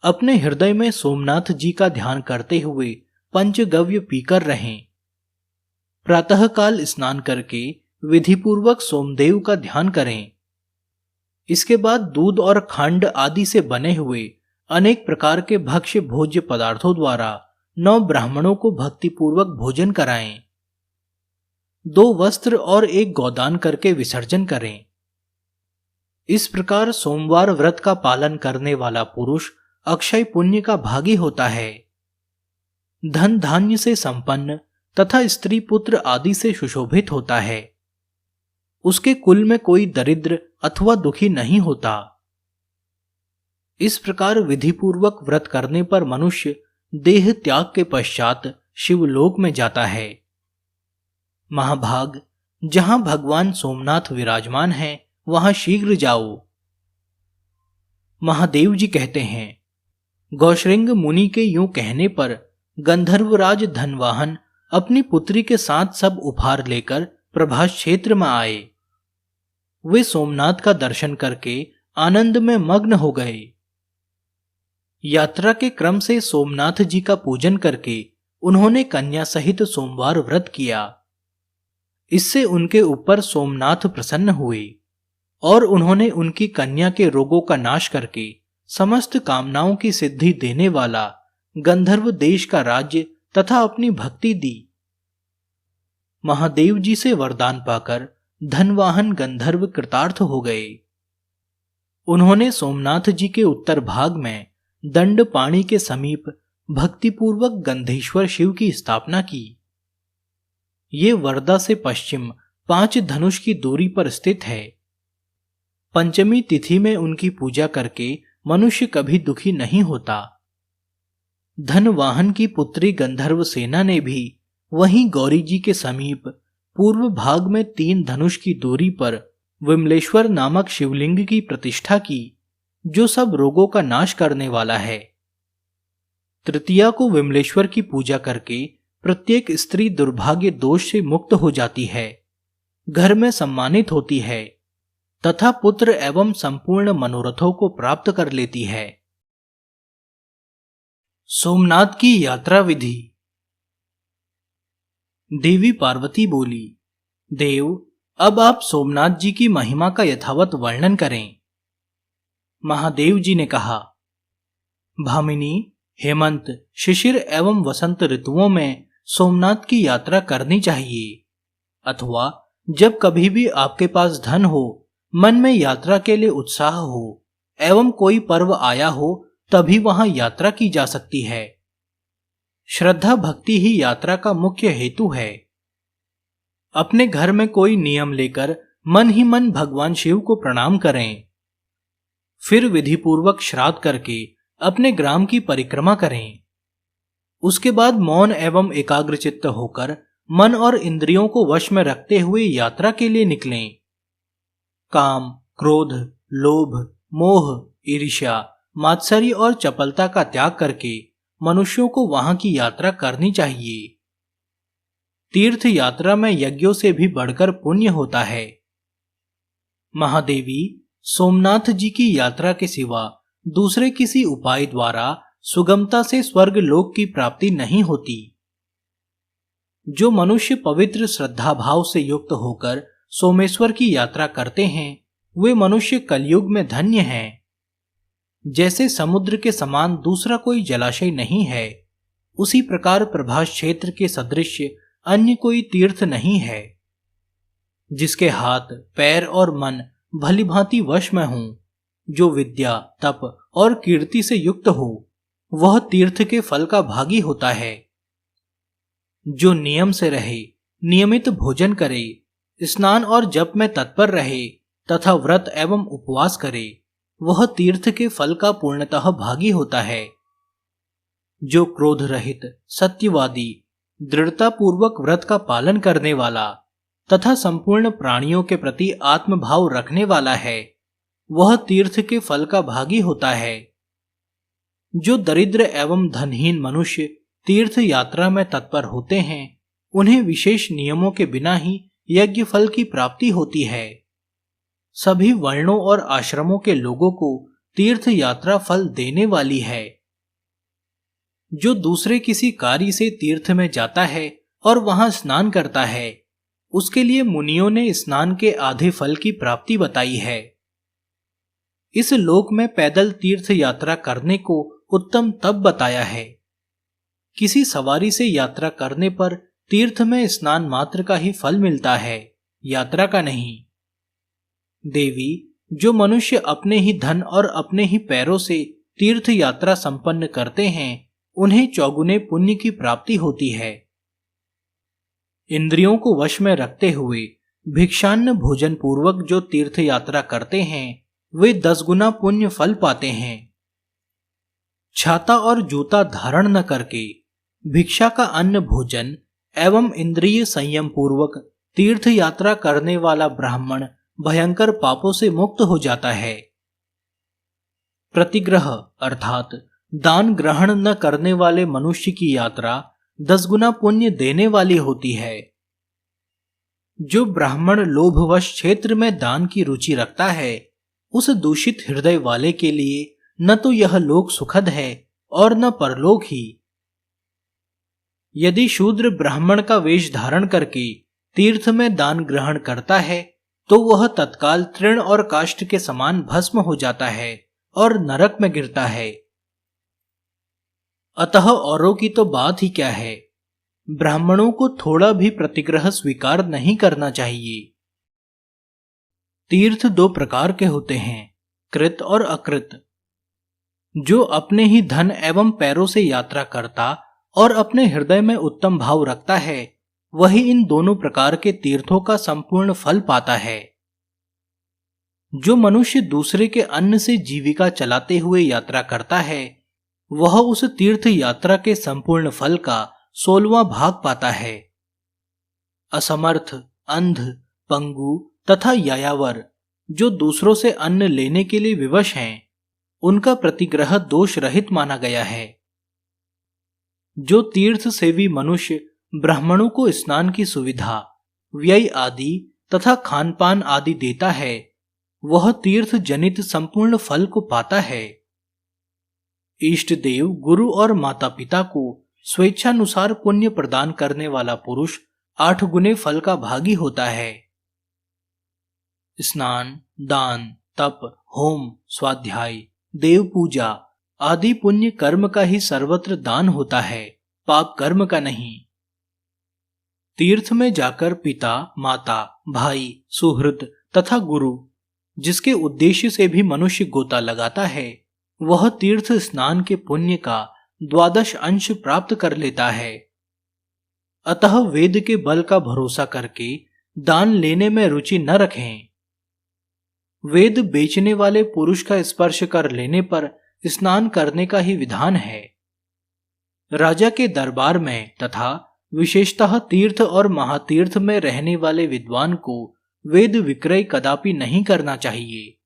अपने हृदय में सोमनाथ जी का ध्यान करते हुए पंचगव्य पीकर रहें। प्रातःकाल स्नान करके विधिपूर्वक सोमदेव का ध्यान करें। इसके बाद दूध और खंड आदि से बने हुए अनेक प्रकार के भक्ष्य भोज्य पदार्थों द्वारा 9 ब्राह्मणों को भक्तिपूर्वक भोजन कराएं। 2 वस्त्र और 1 गोदान करके विसर्जन करें। इस प्रकार सोमवार व्रत का पालन करने वाला पुरुष अक्षय पुण्य का भागी होता है। धन धान्य से संपन्न तथा स्त्री पुत्र आदि से सुशोभित होता है। उसके कुल में कोई दरिद्र अथवा दुखी नहीं होता। इस प्रकार विधिपूर्वक व्रत करने पर मनुष्य देह त्याग के पश्चात शिवलोक में जाता है। महाभाग, जहां भगवान सोमनाथ विराजमान हैं, वहां शीघ्र जाओ। महादेव जी कहते हैं, गौश्रृंग मुनि के यूं कहने पर गंधर्वराज धनवाहन अपनी पुत्री के साथ सब उपहार लेकर प्रभास क्षेत्र में आए। वे सोमनाथ का दर्शन करके आनंद में मग्न हो गए। यात्रा के क्रम से सोमनाथ जी का पूजन करके उन्होंने कन्या सहित सोमवार व्रत किया। इससे उनके ऊपर सोमनाथ प्रसन्न हुए और उन्होंने उनकी कन्या के रोगों का नाश करके समस्त कामनाओं की सिद्धि देने वाला गंधर्व देश का राज्य तथा अपनी भक्ति दी। महादेव जी से वरदान पाकर धनवाहन गंधर्व कृतार्थ हो गए। उन्होंने सोमनाथ जी के उत्तर भाग में दंड पाणी के समीप भक्तिपूर्वक गंधेश्वर शिव की स्थापना की। ये वर्धा से पश्चिम 5 धनुष की दूरी पर स्थित है। पंचमी तिथि में उनकी पूजा करके मनुष्य कभी दुखी नहीं होता। धनवाहन की पुत्री गंधर्व सेना ने भी वहीं गौरी जी के समीप पूर्व भाग में 3 धनुष की दूरी पर विमलेश्वर नामक शिवलिंग की प्रतिष्ठा की, जो सब रोगों का नाश करने वाला है। तृतीया को विमलेश्वर की पूजा करके प्रत्येक स्त्री दुर्भाग्य दोष से मुक्त हो जाती है, घर में सम्मानित होती है तथा पुत्र एवं संपूर्ण मनोरथों को प्राप्त कर लेती है। सोमनाथ की यात्रा विधि। देवी पार्वती बोली, देव, अब आप सोमनाथ जी की महिमा का यथावत वर्णन करें। महादेव जी ने कहा, भामिनी, हेमंत, शिशिर एवं वसंत ऋतुओं में सोमनाथ की यात्रा करनी चाहिए, अथवा जब कभी भी आपके पास धन हो, मन में यात्रा के लिए उत्साह हो एवं कोई पर्व आया हो, तभी वहां यात्रा की जा सकती है। श्रद्धा भक्ति ही यात्रा का मुख्य हेतु है। अपने घर में कोई नियम लेकर मन ही मन भगवान शिव को प्रणाम करें। फिर विधिपूर्वक श्राद्ध करके अपने ग्राम की परिक्रमा करें। उसके बाद मौन एवं एकाग्रचित्त होकर मन और इंद्रियों को वश में रखते हुए यात्रा के लिए निकलें। काम, क्रोध, लोभ, मोह, ईर्ष्या, मात्सर्य और चपलता का त्याग करके मनुष्यों को वहां की यात्रा करनी चाहिए। तीर्थ यात्रा में यज्ञों से भी बढ़कर पुण्य होता है। महादेवी सोमनाथ जी की यात्रा के सिवा दूसरे किसी उपाय द्वारा सुगमता से स्वर्ग लोक की प्राप्ति नहीं होती। जो मनुष्य पवित्र श्रद्धा भाव से युक्त होकर सोमेश्वर की यात्रा करते हैं वे मनुष्य कलयुग में धन्य हैं। जैसे समुद्र के समान दूसरा कोई जलाशय नहीं है, उसी प्रकार प्रभास क्षेत्र के सदृश अन्य कोई तीर्थ नहीं है। जिसके हाथ, पैर और मन भली भांति वश में हों, जो विद्या, तप और कीर्ति से युक्त हो, वह तीर्थ के फल का भागी होता है। जो नियम से रहे, नियमित भोजन करे, स्नान और जप में तत्पर रहे तथा व्रत एवं उपवास करे, वह तीर्थ के फल का पूर्णतः भागी होता है। जो क्रोध रहित, सत्यवादी, दृढ़ता पूर्वक व्रत का पालन करने वाला तथा संपूर्ण प्राणियों के प्रति आत्मभाव रखने वाला है, वह तीर्थ के फल का भागी होता है। जो दरिद्र एवं धनहीन मनुष्य तीर्थ यात्रा में तत्पर होते हैं, उन्हें विशेष नियमों के बिना ही यज्ञ फल की प्राप्ति होती है। सभी वर्णों और आश्रमों के लोगों को तीर्थ यात्रा फल देने वाली है। जो दूसरे किसी कार्य से तीर्थ में जाता है और वहां स्नान करता है, उसके लिए मुनियों ने स्नान के आधे फल की प्राप्ति बताई है। इस लोक में पैदल तीर्थ यात्रा करने को उत्तम तब बताया है। किसी सवारी से यात्रा करने पर तीर्थ में स्नान मात्र का ही फल मिलता है, यात्रा का नहीं। देवी, जो मनुष्य अपने ही धन और अपने ही पैरों से तीर्थ यात्रा संपन्न करते हैं, उन्हें चौगुने पुण्य की प्राप्ति होती है। इंद्रियों को वश में रखते हुए भिक्षान्न भोजन पूर्वक जो तीर्थ यात्रा करते हैं, वे 10 गुना पुण्य फल पाते हैं। छाता और जूता धारण न करके भिक्षा का अन्न भोजन एवं इंद्रिय संयम पूर्वक तीर्थ यात्रा करने वाला ब्राह्मण भयंकर पापों से मुक्त हो जाता है। प्रतिग्रह अर्थात दान ग्रहण न करने वाले मनुष्य की यात्रा 10 गुना पुण्य देने वाली होती है। जो ब्राह्मण लोभवश क्षेत्र में दान की रुचि रखता है, उस दूषित हृदय वाले के लिए न तो यह लोक सुखद है और न परलोक ही। यदि शूद्र ब्राह्मण का वेश धारण करके तीर्थ में दान ग्रहण करता है, तो वह तत्काल तृण और काष्ठ के समान भस्म हो जाता है और नरक में गिरता है। अतः औरों की तो बात ही क्या है, ब्राह्मणों को थोड़ा भी प्रतिग्रह स्वीकार नहीं करना चाहिए। तीर्थ 2 प्रकार के होते हैं, कृत और अकृत। जो अपने ही धन एवं पैरों से यात्रा करता और अपने हृदय में उत्तम भाव रखता है, वही इन दोनों प्रकार के तीर्थों का संपूर्ण फल पाता है। जो मनुष्य दूसरे के अन्न से जीविका चलाते हुए यात्रा करता है, वह उस तीर्थ यात्रा के संपूर्ण फल का 16वां भाग पाता है। असमर्थ, अंध, पंगु तथा यायावर जो दूसरों से अन्न लेने के लिए विवश हैं, उनका प्रतिग्रह दोष रहित माना गया है। जो तीर्थ सेवी मनुष्य ब्राह्मणों को स्नान की सुविधा, व्यय आदि तथा खान पान आदि देता है, वह तीर्थ जनित संपूर्ण फल को पाता है। इष्ट देव, गुरु और माता पिता को स्वेच्छानुसार पुण्य प्रदान करने वाला पुरुष 8 गुने फल का भागी होता है। स्नान, दान, तप, होम, स्वाध्याय, देव पूजा आदि पुण्य कर्म का ही सर्वत्र दान होता है, पाप कर्म का नहीं। तीर्थ में जाकर पिता, माता, भाई, सुहृद तथा गुरु जिसके उद्देश्य से भी मनुष्य गोता लगाता है, वह तीर्थ स्नान के पुण्य का द्वादश अंश प्राप्त कर लेता है। अतः वेद के बल का भरोसा करके दान लेने में रुचि न रखें। वेद बेचने वाले पुरुष का स्पर्श कर लेने पर स्नान करने का ही विधान है। राजा के दरबार में तथा विशेषतः तीर्थ और महातीर्थ में रहने वाले विद्वान को वेद विक्रय कदापि नहीं करना चाहिए।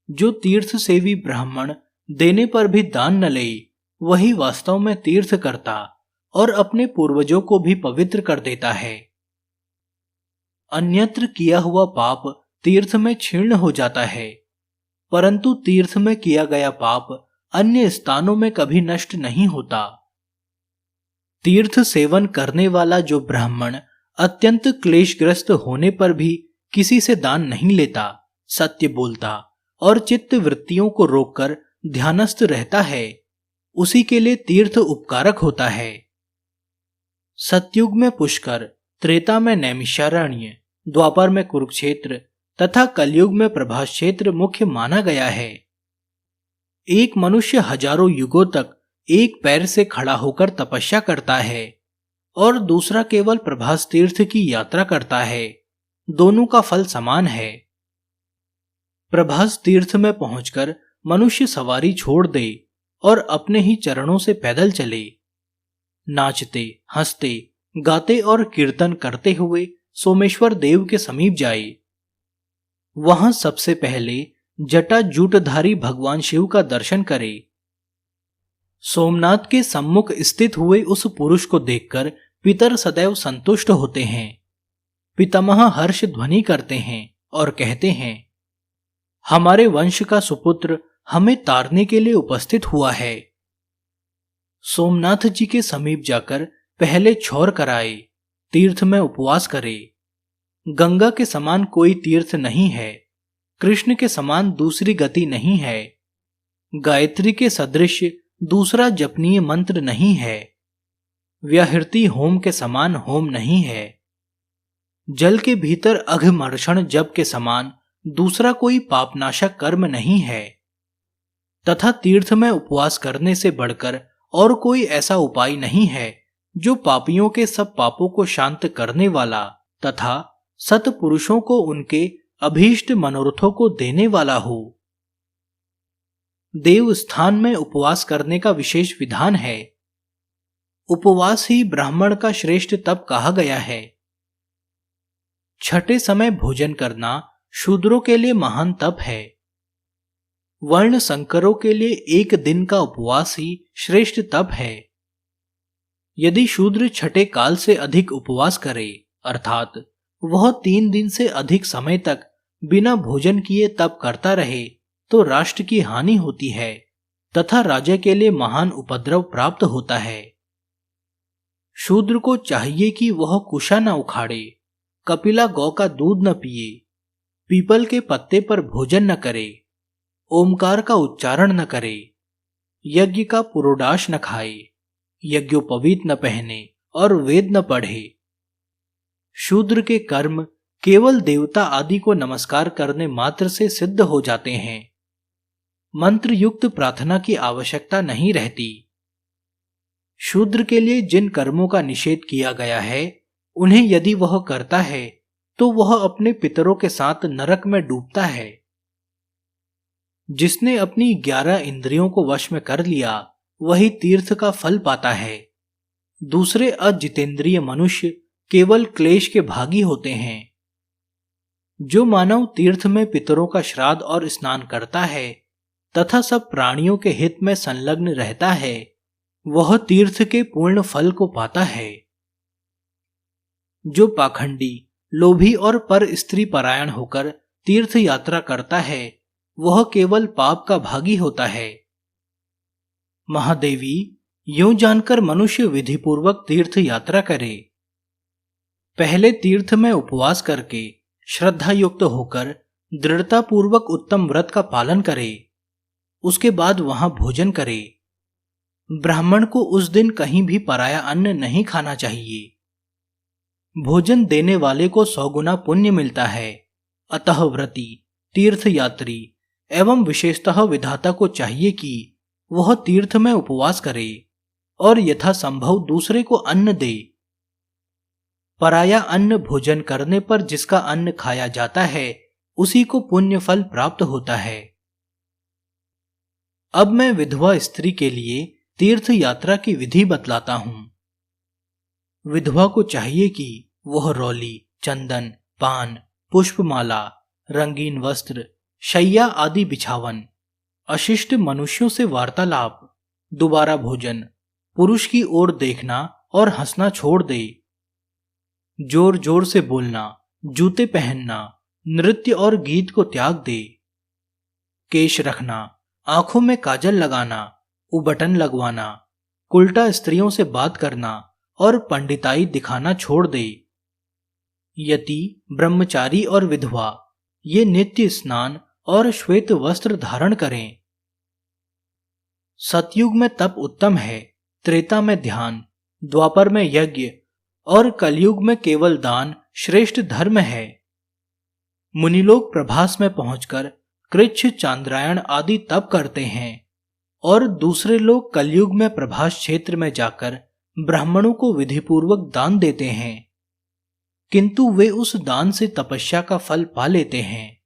जो तीर्थ सेवी ब्राह्मण देने पर भी दान न ले, वही वास्तव में तीर्थ करता और अपने पूर्वजों को भी पवित्र कर देता है। अन्यत्र किया हुआ पाप तीर्थ में क्षीण हो जाता है, परंतु तीर्थ में किया गया पाप अन्य स्थानों में कभी नष्ट नहीं होता। तीर्थ सेवन करने वाला जो ब्राह्मण अत्यंत क्लेशग्रस्त होने पर भी किसी से दान नहीं लेता, सत्य बोलता और चित्त वृत्तियों को रोककर ध्यानस्थ रहता है, उसी के लिए तीर्थ उपकारक होता है। सतयुग में पुष्कर, त्रेता में नैमिषारण्य, द्वापर में कुरुक्षेत्र तथा कलयुग में प्रभास क्षेत्र मुख्य माना गया है। एक मनुष्य हजारों युगों तक एक पैर से खड़ा होकर तपस्या करता है और दूसरा केवल प्रभास तीर्थ की यात्रा करता है। दोनों का फल समान है। प्रभास तीर्थ में पहुंचकर मनुष्य सवारी छोड़ दे और अपने ही चरणों से पैदल चले। नाचते, हंसते, गाते और कीर्तन करते हुए सोमेश्वर देव के समीप जाए। वहां सबसे पहले जटा जूटधारी भगवान शिव का दर्शन करे। सोमनाथ के सम्मुख स्थित हुए उस पुरुष को देखकर पितर सदैव संतुष्ट होते हैं। पितामह हर्ष ध्वनि करते हैं और कहते हैं, हमारे वंश का सुपुत्र हमें तारने के लिए उपस्थित हुआ है। सोमनाथ जी के समीप जाकर पहले छौर कराए, तीर्थ में उपवास करे। गंगा के समान कोई तीर्थ नहीं है, कृष्ण के समान दूसरी गति नहीं है, गायत्री के सदृश दूसरा जपनीय मंत्र नहीं है, व्याहृति होम के समान होम नहीं है, जल के भीतर अघमर्षण जप के समान दूसरा कोई पापनाशक कर्म नहीं है, तथा तीर्थ में उपवास करने से बढ़कर और कोई ऐसा उपाय नहीं है जो पापियों के सब पापों को शांत करने वाला तथा सत्पुरुषों को उनके अभीष्ट मनोरथों को देने वाला हो। देव स्थान में उपवास करने का विशेष विधान है। उपवास ही ब्राह्मण का श्रेष्ठ तप कहा गया है। छठे समय भोजन करना शूद्रों के लिए महान तप है। वर्ण संकरों के लिए एक दिन का उपवास ही श्रेष्ठ तप है। यदि शूद्र छठे काल से अधिक उपवास करे, अर्थात वह 3 दिन से अधिक समय तक बिना भोजन किए तप करता रहे, तो राष्ट्र की हानि होती है तथा राजा के लिए महान उपद्रव प्राप्त होता है। शूद्र को चाहिए कि वह कुशा न उखाड़े, कपिला गौ का दूध न पिए, पीपल के पत्ते पर भोजन न करे, ओमकार का उच्चारण न करे, यज्ञ का पुरोडाश न खाए, यज्ञोपवीत न पहने और वेद न पढ़े। शूद्र के कर्म केवल देवता आदि को नमस्कार करने मात्र से सिद्ध हो जाते हैं। मंत्र युक्त प्रार्थना की आवश्यकता नहीं रहती। शूद्र के लिए जिन कर्मों का निषेध किया गया है, उन्हें यदि वह करता है तो वह अपने पितरों के साथ नरक में डूबता है। जिसने अपनी 11 इंद्रियों को वश में कर लिया, वही तीर्थ का फल पाता है। दूसरे अजितेंद्रिय मनुष्य केवल क्लेश के भागी होते हैं। जो मानव तीर्थ में पितरों का श्राद्ध और स्नान करता है तथा सब प्राणियों के हित में संलग्न रहता है, वह तीर्थ के पूर्ण फल को पाता है। जो पाखंडी, लोभी और पर स्त्री परायण होकर तीर्थ यात्रा करता है, वह केवल पाप का भागी होता है। महादेवी, यूं जानकर मनुष्य विधिपूर्वक तीर्थ यात्रा करे। पहले तीर्थ में उपवास करके श्रद्धा युक्त होकर दृढ़ता पूर्वक उत्तम व्रत का पालन करे। उसके बाद वहां भोजन करे। ब्राह्मण को उस दिन कहीं भी पराया अन्न नहीं खाना चाहिए। भोजन देने वाले को 100 गुना पुण्य मिलता है। अतः व्रती, तीर्थयात्री एवं विशेषतः विधाता को चाहिए कि वह तीर्थ में उपवास करे और यथासंभव दूसरे को अन्न दे। पराया अन्न भोजन करने पर जिसका अन्न खाया जाता है उसी को पुण्य फल प्राप्त होता है। अब मैं विधवा स्त्री के लिए तीर्थ यात्रा की विधि बतलाता हूं। विधवा को चाहिए कि वह रौली, चंदन, पान, पुष्पमाला, रंगीन वस्त्र, शैया आदि बिछावन, अशिष्ट मनुष्यों से वार्तालाप, दोबारा भोजन, पुरुष की ओर देखना और हंसना छोड़ दे। जोर जोर से बोलना, जूते पहनना, नृत्य और गीत को त्याग दे। केश रखना, आंखों में काजल लगाना, उबटन लगवाना, उल्टा स्त्रियों से बात करना और पंडिताई दिखाना छोड़ दे। यति, ब्रह्मचारी और विधवा ये नित्य स्नान और श्वेत वस्त्र धारण करें। सतयुग में तप उत्तम है, त्रेता में ध्यान, द्वापर में यज्ञ और कलयुग में केवल दान श्रेष्ठ धर्म है। मुनिलोग प्रभास में पहुंचकर कृच्छ, चांद्रायण आदि तप करते हैं और दूसरे लोग कलयुग में प्रभास क्षेत्र में जाकर ब्राह्मणों को विधिपूर्वक दान देते हैं, किंतु वे उस दान से तपस्या का फल पा लेते हैं।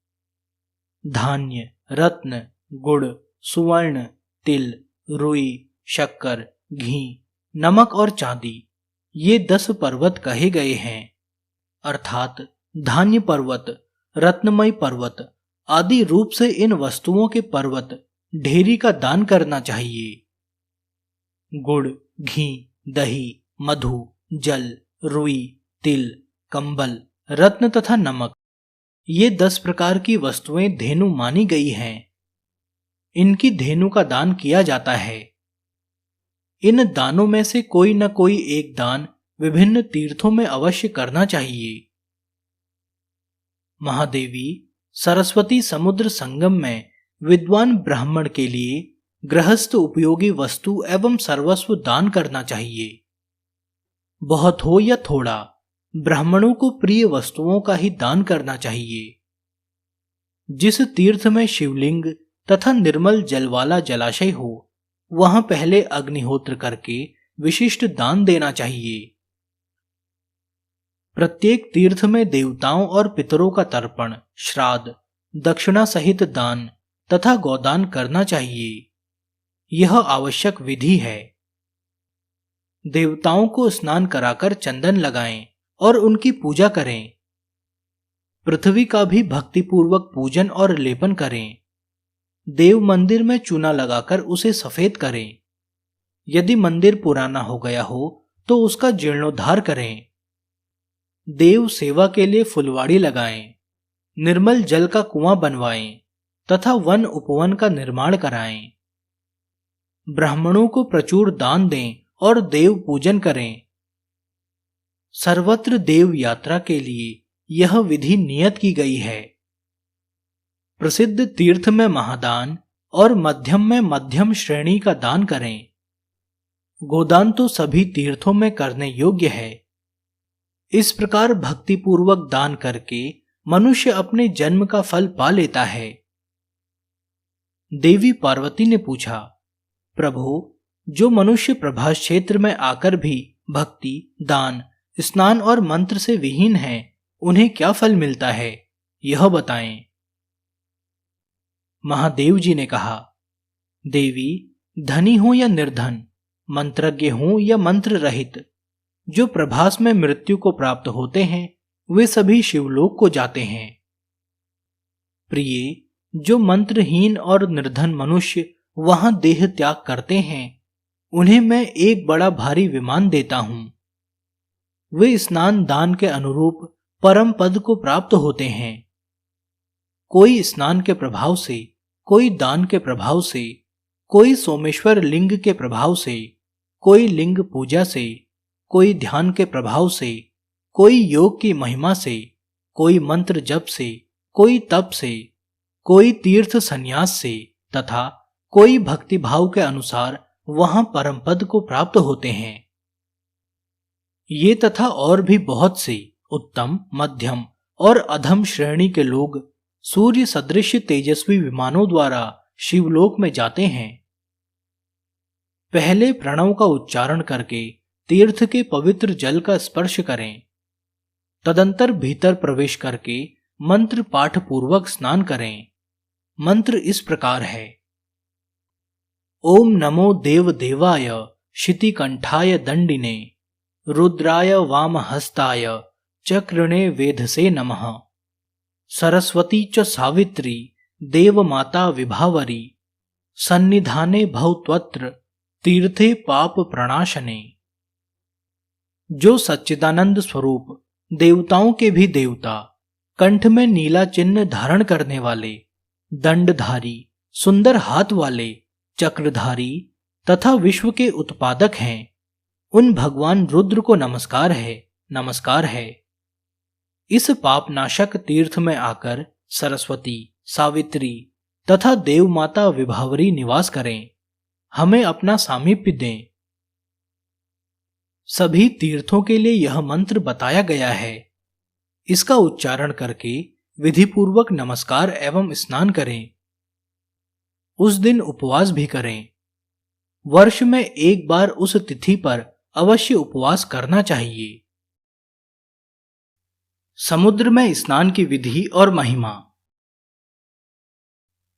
धान्य, रत्न, गुड़, सुवर्ण, तिल, रुई, शक्कर, घी, नमक और चांदी ये 10 पर्वत कहे गए हैं, अर्थात धान्य पर्वत, रत्नमय पर्वत आदि रूप से इन वस्तुओं के पर्वत ढेरी का दान करना चाहिए। गुड़, घी, दही, मधु, जल, रुई, तिल, कंबल, रत्न तथा नमक ये 10 प्रकार की वस्तुएं धेनु मानी गई हैं। इनकी धेनु का दान किया जाता है। इन दानों में से कोई न कोई एक दान विभिन्न तीर्थों में अवश्य करना चाहिए। महादेवी, सरस्वती समुद्र संगम में विद्वान ब्राह्मण के लिए गृहस्थ उपयोगी वस्तु एवं सर्वस्व दान करना चाहिए। बहुत हो या थोड़ा, ब्राह्मणों को प्रिय वस्तुओं का ही दान करना चाहिए। जिस तीर्थ में शिवलिंग तथा निर्मल जल वाला जलाशय हो वहां पहले अग्निहोत्र करके विशिष्ट दान देना चाहिए। प्रत्येक तीर्थ में देवताओं और पितरों का तर्पण, श्राद्ध, दक्षिणा सहित दान तथा गोदान करना चाहिए। यह आवश्यक विधि है। देवताओं को स्नान कराकर चंदन लगाएं और उनकी पूजा करें। पृथ्वी का भी भक्तिपूर्वक पूजन और लेपन करें। देव मंदिर में चूना लगाकर उसे सफेद करें। यदि मंदिर पुराना हो गया हो तो उसका जीर्णोद्धार करें। देव सेवा के लिए फुलवाड़ी लगाएं, निर्मल जल का कुआं बनवाएं तथा वन उपवन का निर्माण कराएं। ब्राह्मणों को प्रचुर दान दें और देव पूजन करें। सर्वत्र देव यात्रा के लिए यह विधि नियत की गई है। प्रसिद्ध तीर्थ में महादान और मध्यम में मध्यम श्रेणी का दान करें। गोदान तो सभी तीर्थों में करने योग्य है। इस प्रकार भक्तिपूर्वक दान करके मनुष्य अपने जन्म का फल पा लेता है। देवी पार्वती ने पूछा, प्रभु, जो मनुष्य प्रभास क्षेत्र में आकर भी भक्ति, दान, स्नान और मंत्र से विहीन हैं, उन्हें क्या फल मिलता है, यह बताएं। महादेव जी ने कहा, देवी, धनी हो या निर्धन, मंत्रज्ञ हो या मंत्र रहित, जो प्रभास में मृत्यु को प्राप्त होते हैं वे सभी शिवलोक को जाते हैं। प्रिय, जो मंत्रहीन और निर्धन मनुष्य वहां देह त्याग करते हैं उन्हें मैं एक बड़ा भारी विमान देता हूं। वे स्नान दान के अनुरूप परम पद को प्राप्त होते हैं। कोई स्नान के प्रभाव से, कोई दान के प्रभाव से, कोई सोमेश्वर लिंग के प्रभाव से, कोई लिंग पूजा से, कोई ध्यान के प्रभाव से, कोई योग की महिमा से, कोई मंत्र जप से, कोई तप से, कोई तीर्थ संन्यास से तथा कोई भक्तिभाव के अनुसार वहां परम पद को प्राप्त होते हैं। ये तथा और भी बहुत से उत्तम, मध्यम और अधम श्रेणी के लोग सूर्य सदृश तेजस्वी विमानों द्वारा शिवलोक में जाते हैं। पहले प्रणव का उच्चारण करके तीर्थ के पवित्र जल का स्पर्श करें। तदंतर भीतर प्रवेश करके मंत्र पाठ पूर्वक स्नान करें। मंत्र इस प्रकार है। ओम नमो देव देवाय शितिकंठाय दंडिने रुद्राय वामहस्ताय चक्रणे वेधसे नमः। सरस्वती च सावित्री देवमाता विभावरी सन्निधाने भवत्वत्र तीर्थे पाप प्रणाशने। जो सच्चिदानंद स्वरूप देवताओं के भी देवता, कंठ में नीला चिन्ह धारण करने वाले, दंडधारी, सुंदर हाथ वाले, चक्रधारी तथा विश्व के उत्पादक हैं, उन भगवान रुद्र को नमस्कार है, नमस्कार है। इस पापनाशक तीर्थ में आकर सरस्वती, सावित्री तथा देव माता विभावरी निवास करें, हमें अपना सामीप्य दें। सभी तीर्थों के लिए यह मंत्र बताया गया है। इसका उच्चारण करके विधिपूर्वक नमस्कार एवं स्नान करें। उस दिन उपवास भी करें। वर्ष में एक बार उस तिथि पर अवश्य उपवास करना चाहिए। समुद्र में स्नान की विधि और महिमा।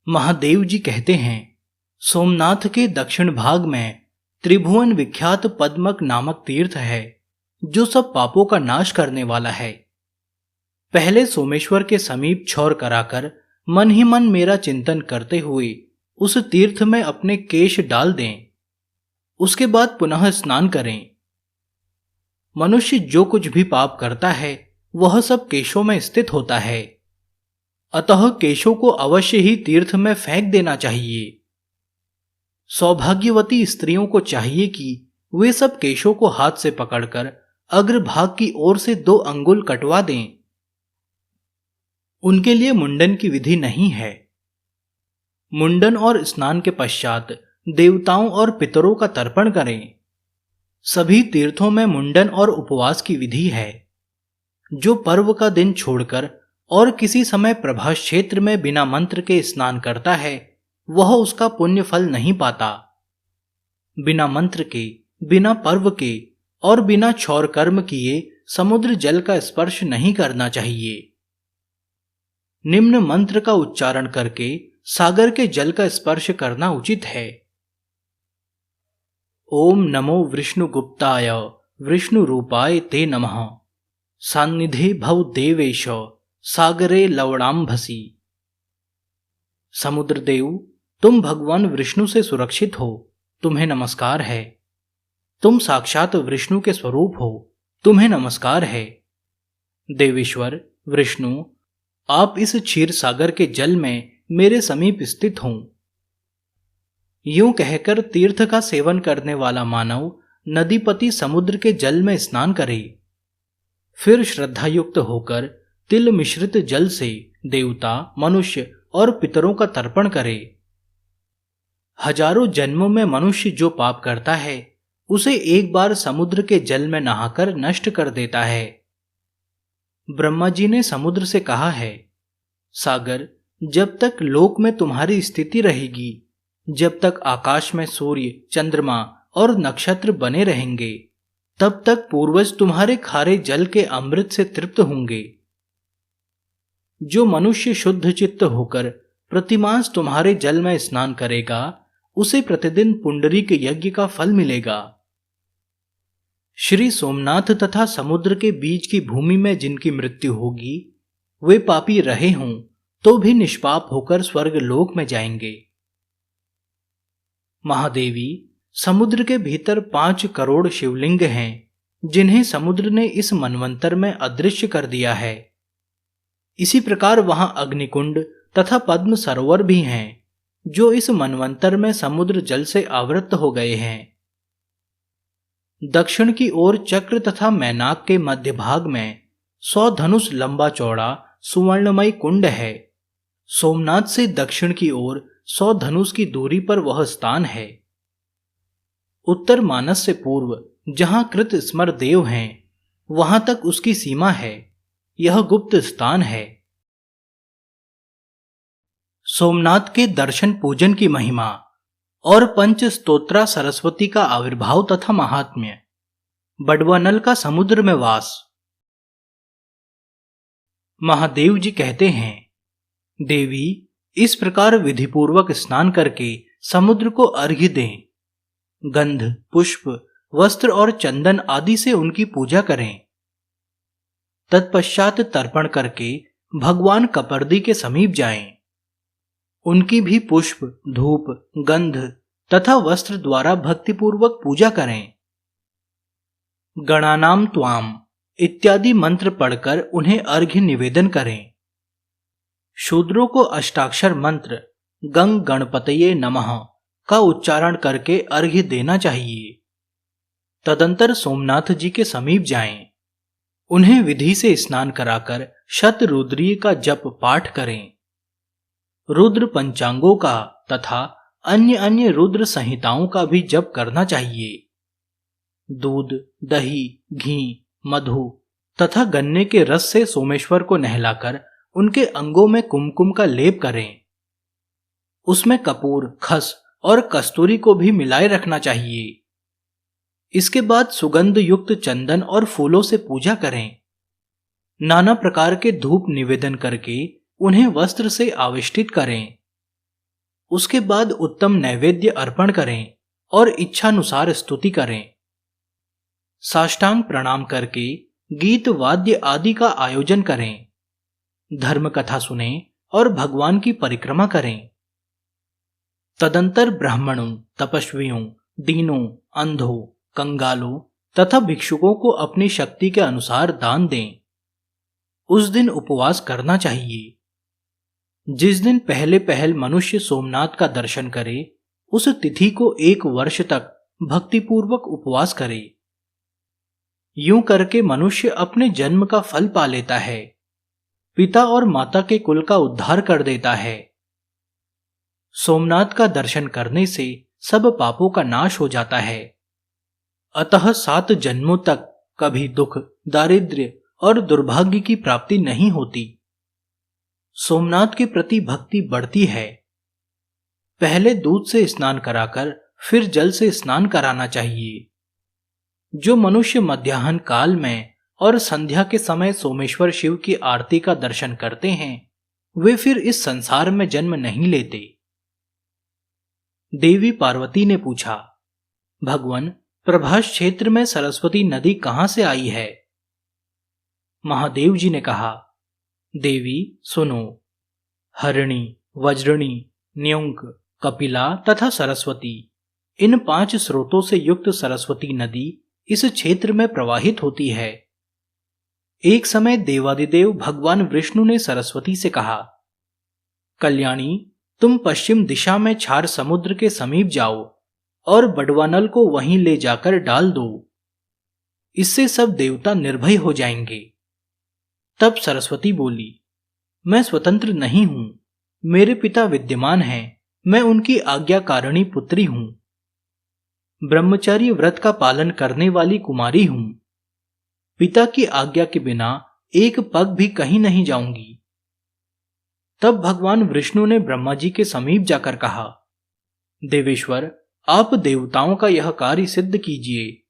महादेव जी कहते हैं, सोमनाथ के दक्षिण भाग में त्रिभुवन विख्यात पद्मक नामक तीर्थ है, जो सब पापों का नाश करने वाला है। पहले सोमेश्वर के समीप छौर कराकर मन ही मन मेरा चिंतन करते हुए उस तीर्थ में अपने केश डाल दें। उसके बाद पुनः स्नान करें। मनुष्य जो कुछ भी पाप करता है वह सब केशों में स्थित होता है, अतः केशों को अवश्य ही तीर्थ में फेंक देना चाहिए। सौभाग्यवती स्त्रियों को चाहिए कि वे सब केशों को हाथ से पकड़कर अग्रभाग की ओर से 2 अंगुल कटवा दें। उनके लिए मुंडन की विधि नहीं है। मुंडन और स्नान के पश्चात देवताओं और पितरों का तर्पण करें। सभी तीर्थों में मुंडन और उपवास की विधि है। जो पर्व का दिन छोड़कर और किसी समय प्रभास क्षेत्र में बिना मंत्र के स्नान करता है वह उसका पुण्य फल नहीं पाता। बिना मंत्र के, बिना पर्व के और बिना छौर कर्म किए समुद्र जल का स्पर्श नहीं करना चाहिए। निम्न मंत्र का उच्चारण करके सागर के जल का स्पर्श करना उचित है। ओम नमो विष्णुगुप्ताय विष्णु रूपाय ते नमः। सान्निधे भव देवेश सागरे लवणांभसी। समुद्र देव, तुम भगवान विष्णु से सुरक्षित हो, तुम्हें नमस्कार है। तुम साक्षात विष्णु के स्वरूप हो, तुम्हें नमस्कार है। देवेश्वर विष्णु, आप इस क्षीर सागर के जल में मेरे समीप स्थित हों। यूं कहकर तीर्थ का सेवन करने वाला मानव नदीपति समुद्र के जल में स्नान करे। फिर श्रद्धायुक्त होकर तिल मिश्रित जल से देवता, मनुष्य और पितरों का तर्पण करे। हजारों जन्मों में मनुष्य जो पाप करता है उसे एक बार समुद्र के जल में नहाकर नष्ट कर देता है। ब्रह्मा जी ने समुद्र से कहा है, सागर, जब तक लोक में तुम्हारी स्थिति रहेगी, जब तक आकाश में सूर्य, चंद्रमा और नक्षत्र बने रहेंगे, तब तक पूर्वज तुम्हारे खारे जल के अमृत से तृप्त होंगे। जो मनुष्य शुद्ध चित्त होकर प्रतिमास तुम्हारे जल में स्नान करेगा उसे प्रतिदिन पुंडरीक यज्ञ का फल मिलेगा। श्री सोमनाथ तथा समुद्र के बीच की भूमि में जिनकी मृत्यु होगी वे पापी रहे हों तो भी निष्पाप होकर स्वर्ग लोक में जाएंगे। महादेवी, समुद्र के भीतर 5 करोड़ शिवलिंग हैं जिन्हें समुद्र ने इस मनवंतर में अदृश्य कर दिया है। इसी प्रकार वहां अग्निकुंड तथा पद्म सरोवर भी हैं जो इस मनवंतर में समुद्र जल से आवृत हो गए हैं। दक्षिण की ओर चक्र तथा मैनाक के मध्य भाग में 100 धनुष लंबा चौड़ा सुवर्णमय कुंड है। सोमनाथ से दक्षिण की ओर 100 धनुष की दूरी पर वह स्थान है। उत्तर मानस से पूर्व जहां कृत स्मर देव हैं वहां तक उसकी सीमा है। यह गुप्त स्थान है। सोमनाथ के दर्शन पूजन की महिमा और पंच स्तोत्रा सरस्वती का आविर्भाव तथा महात्म्य। बड़वा नल का समुद्र में वास। महादेव जी कहते हैं, देवी इस प्रकार विधिपूर्वक स्नान करके समुद्र को अर्घ्य दें। गंध, पुष्प, वस्त्र और चंदन आदि से उनकी पूजा करें। तत्पश्चात तर्पण करके भगवान कपर्दी के समीप जाएं। उनकी भी पुष्प, धूप, गंध तथा वस्त्र द्वारा भक्तिपूर्वक पूजा करें। गणानाम त्वाम इत्यादि मंत्र पढ़कर उन्हें अर्घ्य निवेदन करें। शूद्रों को अष्टाक्षर मंत्र गंग गणपतये नमः का उच्चारण करके अर्घ्य देना चाहिए। तदंतर सोमनाथ जी के समीप जाएं। उन्हें विधि से स्नान कराकर शतरुद्रीय का जप पाठ करें। रुद्र पंचांगों का तथा अन्य अन्य रुद्र संहिताओं का भी जप करना चाहिए। दूध, दही, घी, मधु तथा गन्ने के रस से सोमेश्वर को नहलाकर उनके अंगों में कुमकुम का लेप करें। उसमें कपूर, खस और कस्तूरी को भी मिलाए रखना चाहिए। इसके बाद सुगंध युक्त चंदन और फूलों से पूजा करें। नाना प्रकार के धूप निवेदन करके उन्हें वस्त्र से आविष्टित करें। उसके बाद उत्तम नैवेद्य अर्पण करें और इच्छानुसार स्तुति करें। साष्टांग प्रणाम करके गीत वाद्य आदि का आयोजन करें। धर्म कथा सुने और भगवान की परिक्रमा करें। तदंतर ब्राह्मणों, तपस्वियों, दीनों, अंधों, कंगालों तथा भिक्षुकों को अपनी शक्ति के अनुसार दान दें। उस दिन उपवास करना चाहिए। जिस दिन पहले पहल मनुष्य सोमनाथ का दर्शन करे, उस तिथि को 1 वर्ष तक भक्तिपूर्वक उपवास करे। यूं करके मनुष्य अपने जन्म का फल पा लेता है, पिता और माता के कुल का उद्धार कर देता है। सोमनाथ का दर्शन करने से सब पापों का नाश हो जाता है। अतः 7 जन्मों तक कभी दुख, दारिद्र्य और दुर्भाग्य की प्राप्ति नहीं होती। सोमनाथ के प्रति भक्ति बढ़ती है। पहले दूध से स्नान कराकर फिर जल से स्नान कराना चाहिए। जो मनुष्य मध्याह्न काल में और संध्या के समय सोमेश्वर शिव की आरती का दर्शन करते हैं, वे फिर इस संसार में जन्म नहीं लेते। देवी पार्वती ने पूछा, भगवान प्रभास क्षेत्र में सरस्वती नदी कहां से आई है? महादेव जी ने कहा, देवी सुनो, हरिणी, वज्रणी, न्योंक, कपिला तथा सरस्वती, इन 5 स्रोतों से युक्त सरस्वती नदी इस क्षेत्र में प्रवाहित होती है। एक समय देवादिदेव भगवान विष्णु ने सरस्वती से कहा, कल्याणी, तुम पश्चिम दिशा में क्षार समुद्र के समीप जाओ और बड़वानल को वहीं ले जाकर डाल दो। इससे सब देवता निर्भय हो जाएंगे। तब सरस्वती बोली, मैं स्वतंत्र नहीं हूं, मेरे पिता विद्यमान हैं, मैं उनकी आज्ञाकारिणी पुत्री हूं। ब्रह्मचर्य व्रत का पालन करने वाली कुमारी हूं। पिता की आज्ञा के बिना एक पग भी कहीं नहीं जाऊंगी। तब भगवान विष्णु ने ब्रह्मा जी के समीप जाकर कहा, देवेश्वर, आप देवताओं का यह कार्य सिद्ध कीजिए।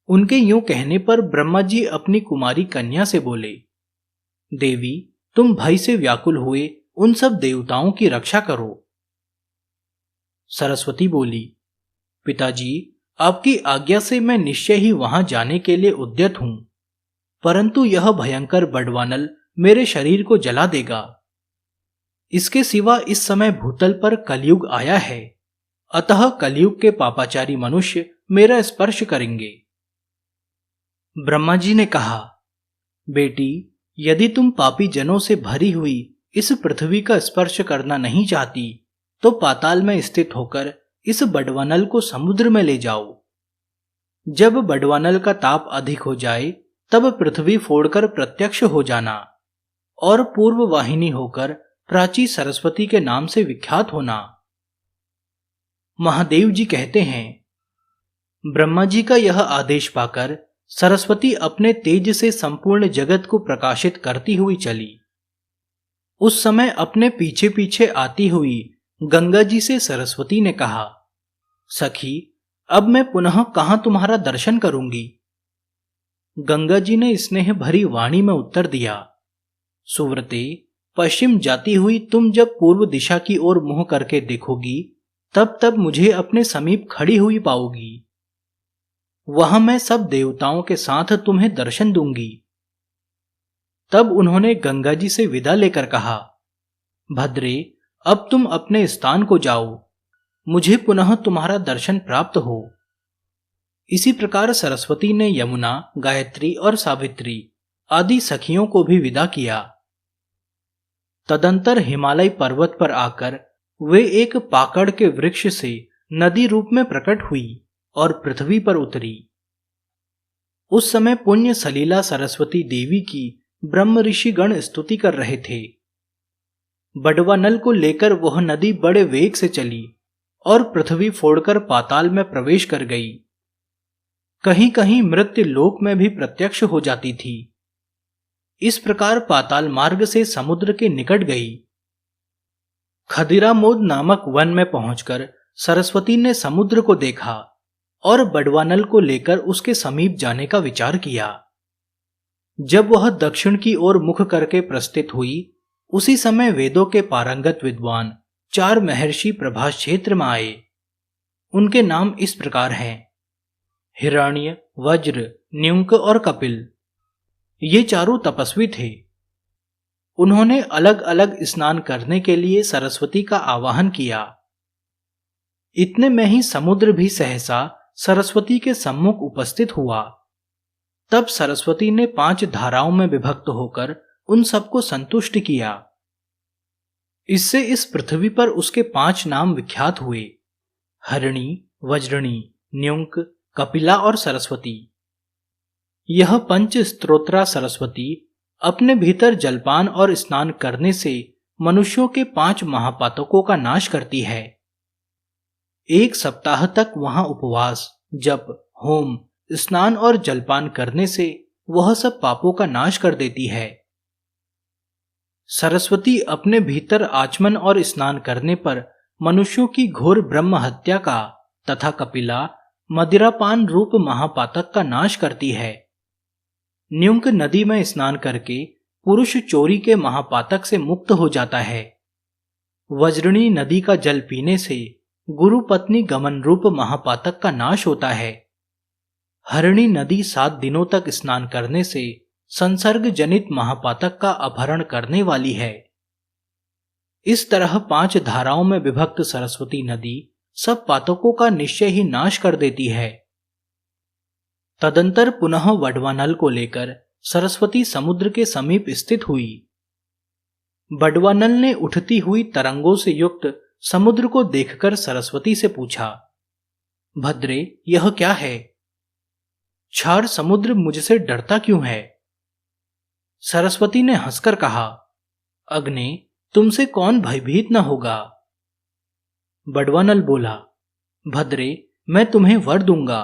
उनके यूं कहने पर ब्रह्मा जी अपनी कुमारी कन्या से बोले, देवी, तुम भय से व्याकुल हुए उन सब देवताओं की रक्षा करो। सरस्वती बोली, पिताजी, आपकी आज्ञा से मैं निश्चय ही वहां जाने के लिए उद्यत हूं, परंतु यह भयंकर बड़वानल मेरे शरीर को जला देगा। इसके सिवा इस समय भूतल पर कलयुग आया है, अतः कलयुग के पापाचारी मनुष्य मेरा स्पर्श करेंगे। ब्रह्मा जी ने कहा, बेटी, यदि तुम पापी जनों से भरी हुई इस पृथ्वी का स्पर्श करना नहीं चाहती, तो पाताल में स्थित होकर इस बड़वानल को समुद्र में ले जाओ। जब बड़वानल का ताप अधिक हो जाए, तब पृथ्वी फोड़कर प्रत्यक्ष हो जाना और पूर्व वाहिनी होकर प्राची सरस्वती के नाम से विख्यात होना। महादेव जी कहते हैं, ब्रह्मा जी का यह आदेश पाकर सरस्वती अपने तेज से संपूर्ण जगत को प्रकाशित करती हुई चली। उस समय अपने पीछे पीछे आती हुई गंगा जी से सरस्वती ने कहा, सखी, अब मैं पुनः कहां तुम्हारा दर्शन करूंगी? गंगा जी ने स्नेह भरी वाणी में उत्तर दिया, सुव्रते, पश्चिम जाती हुई तुम जब पूर्व दिशा की ओर मुंह करके देखोगी, तब तब मुझे अपने समीप खड़ी हुई पाओगी। वहां मैं सब देवताओं के साथ तुम्हें दर्शन दूंगी। तब उन्होंने गंगा जी से विदा लेकर कहा, भद्रे, अब तुम अपने स्थान को जाओ, मुझे पुनः तुम्हारा दर्शन प्राप्त हो। इसी प्रकार सरस्वती ने यमुना, गायत्री और सावित्री आदि सखियों को भी विदा किया। तदंतर हिमालय पर्वत पर आकर वे एक पाकड़ के वृक्ष से नदी रूप में प्रकट हुई और पृथ्वी पर उतरी। उस समय पुण्य सलीला सरस्वती देवी की ब्रह्म ऋषि गण स्तुति कर रहे थे। बड़वा नल को लेकर वह नदी बड़े वेग से चली और पृथ्वी फोड़कर पाताल में प्रवेश कर गई। कहीं कहीं मृत्यु लोक में भी प्रत्यक्ष हो जाती थी। इस प्रकार पाताल मार्ग से समुद्र के निकट गई। खदिरामोद नामक वन में पहुंचकर सरस्वती ने समुद्र को देखा और बड़वानल को लेकर उसके समीप जाने का विचार किया। जब वह दक्षिण की ओर मुख करके प्रस्थित हुई, उसी समय वेदों के पारंगत विद्वान 4 महर्षि प्रभास क्षेत्र में आए। उनके नाम इस प्रकार हैं, हिरण्य, वज्र, न्युंक और कपिल। ये चारों तपस्वी थे। उन्होंने अलग अलग स्नान करने के लिए सरस्वती का आवाहन किया। इतने में ही समुद्र भी सहसा सरस्वती के सम्मुख उपस्थित हुआ। तब सरस्वती ने 5 धाराओं में विभक्त होकर उन सबको संतुष्ट किया। इससे इस पृथ्वी पर उसके 5 नाम विख्यात हुए, हरिणी, वज्रणी, न्युंक, कपिला और सरस्वती। यह पंच स्तोत्रा सरस्वती अपने भीतर जलपान और स्नान करने से मनुष्यों के 5 महापातकों का नाश करती है। 1 सप्ताह तक वहां उपवास, जप, होम, स्नान और जलपान करने से वह सब पापों का नाश कर देती है। सरस्वती अपने भीतर आचमन और स्नान करने पर मनुष्यों की घोर ब्रह्म हत्या का तथा कपिला मदिरापान रूप महापातक का नाश करती है। न्युंक नदी में स्नान करके पुरुष चोरी के महापातक से मुक्त हो जाता है। वज्रणी नदी का जल पीने से गुरु पत्नी गमन रूप महापातक का नाश होता है। हरिणी नदी 7 दिनों तक स्नान करने से संसर्ग जनित महापातक का अपहरण करने वाली है। इस तरह 5 धाराओं में विभक्त सरस्वती नदी सब पातकों का निश्चय ही नाश कर देती है। तदंतर पुनः बड़वानल को लेकर सरस्वती समुद्र के समीप स्थित हुई। बड़वानल ने उठती हुई तरंगों से युक्त समुद्र को देखकर सरस्वती से पूछा, भद्रे, यह क्या है? क्षार समुद्र मुझसे डरता क्यों है? सरस्वती ने हंसकर कहा, अग्ने, तुमसे कौन भयभीत न होगा? बड़वानल बोला, भद्रे, मैं तुम्हें वर दूंगा,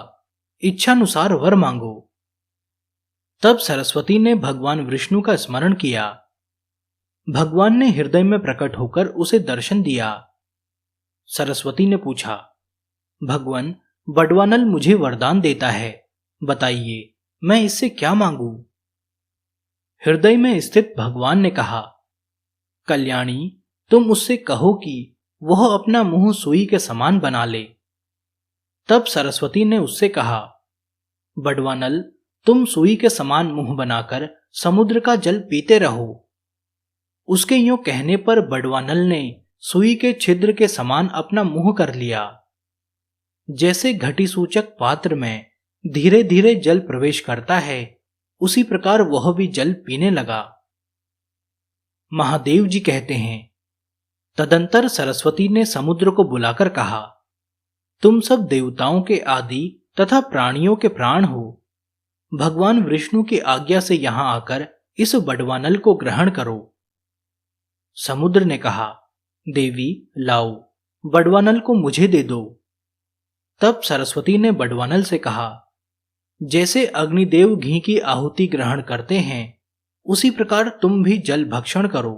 इच्छानुसार वर मांगो। तब सरस्वती ने भगवान विष्णु का स्मरण किया। भगवान ने हृदय में प्रकट होकर उसे दर्शन दिया। सरस्वती ने पूछा, भगवान, बड़वानल मुझे वरदान देता है, बताइए मैं इससे क्या मांगू? हृदय में स्थित भगवान ने कहा, कल्याणी, तुम उससे कहो कि वह अपना मुंह सुई के समान बना ले। तब सरस्वती ने उससे कहा, बड़वानल, तुम सुई के समान मुंह बनाकर समुद्र का जल पीते रहो। उसके यूं कहने पर बड़वानल ने सुई के छिद्र के समान अपना मुंह कर लिया। जैसे घटी सूचक पात्र में धीरे धीरे जल प्रवेश करता है, उसी प्रकार वह भी जल पीने लगा। महादेव जी कहते हैं, तदंतर सरस्वती ने समुद्र को बुलाकर कहा, तुम सब देवताओं के आदि तथा प्राणियों के प्राण हो। भगवान विष्णु की आज्ञा से यहां आकर इस बड़वानल को ग्रहण करो। समुद्र ने कहा, देवी, लाओ, बड़वानल को मुझे दे दो। तब सरस्वती ने बड़वानल से कहा, जैसे अग्निदेव घी की आहुति ग्रहण करते हैं, उसी प्रकार तुम भी जल भक्षण करो।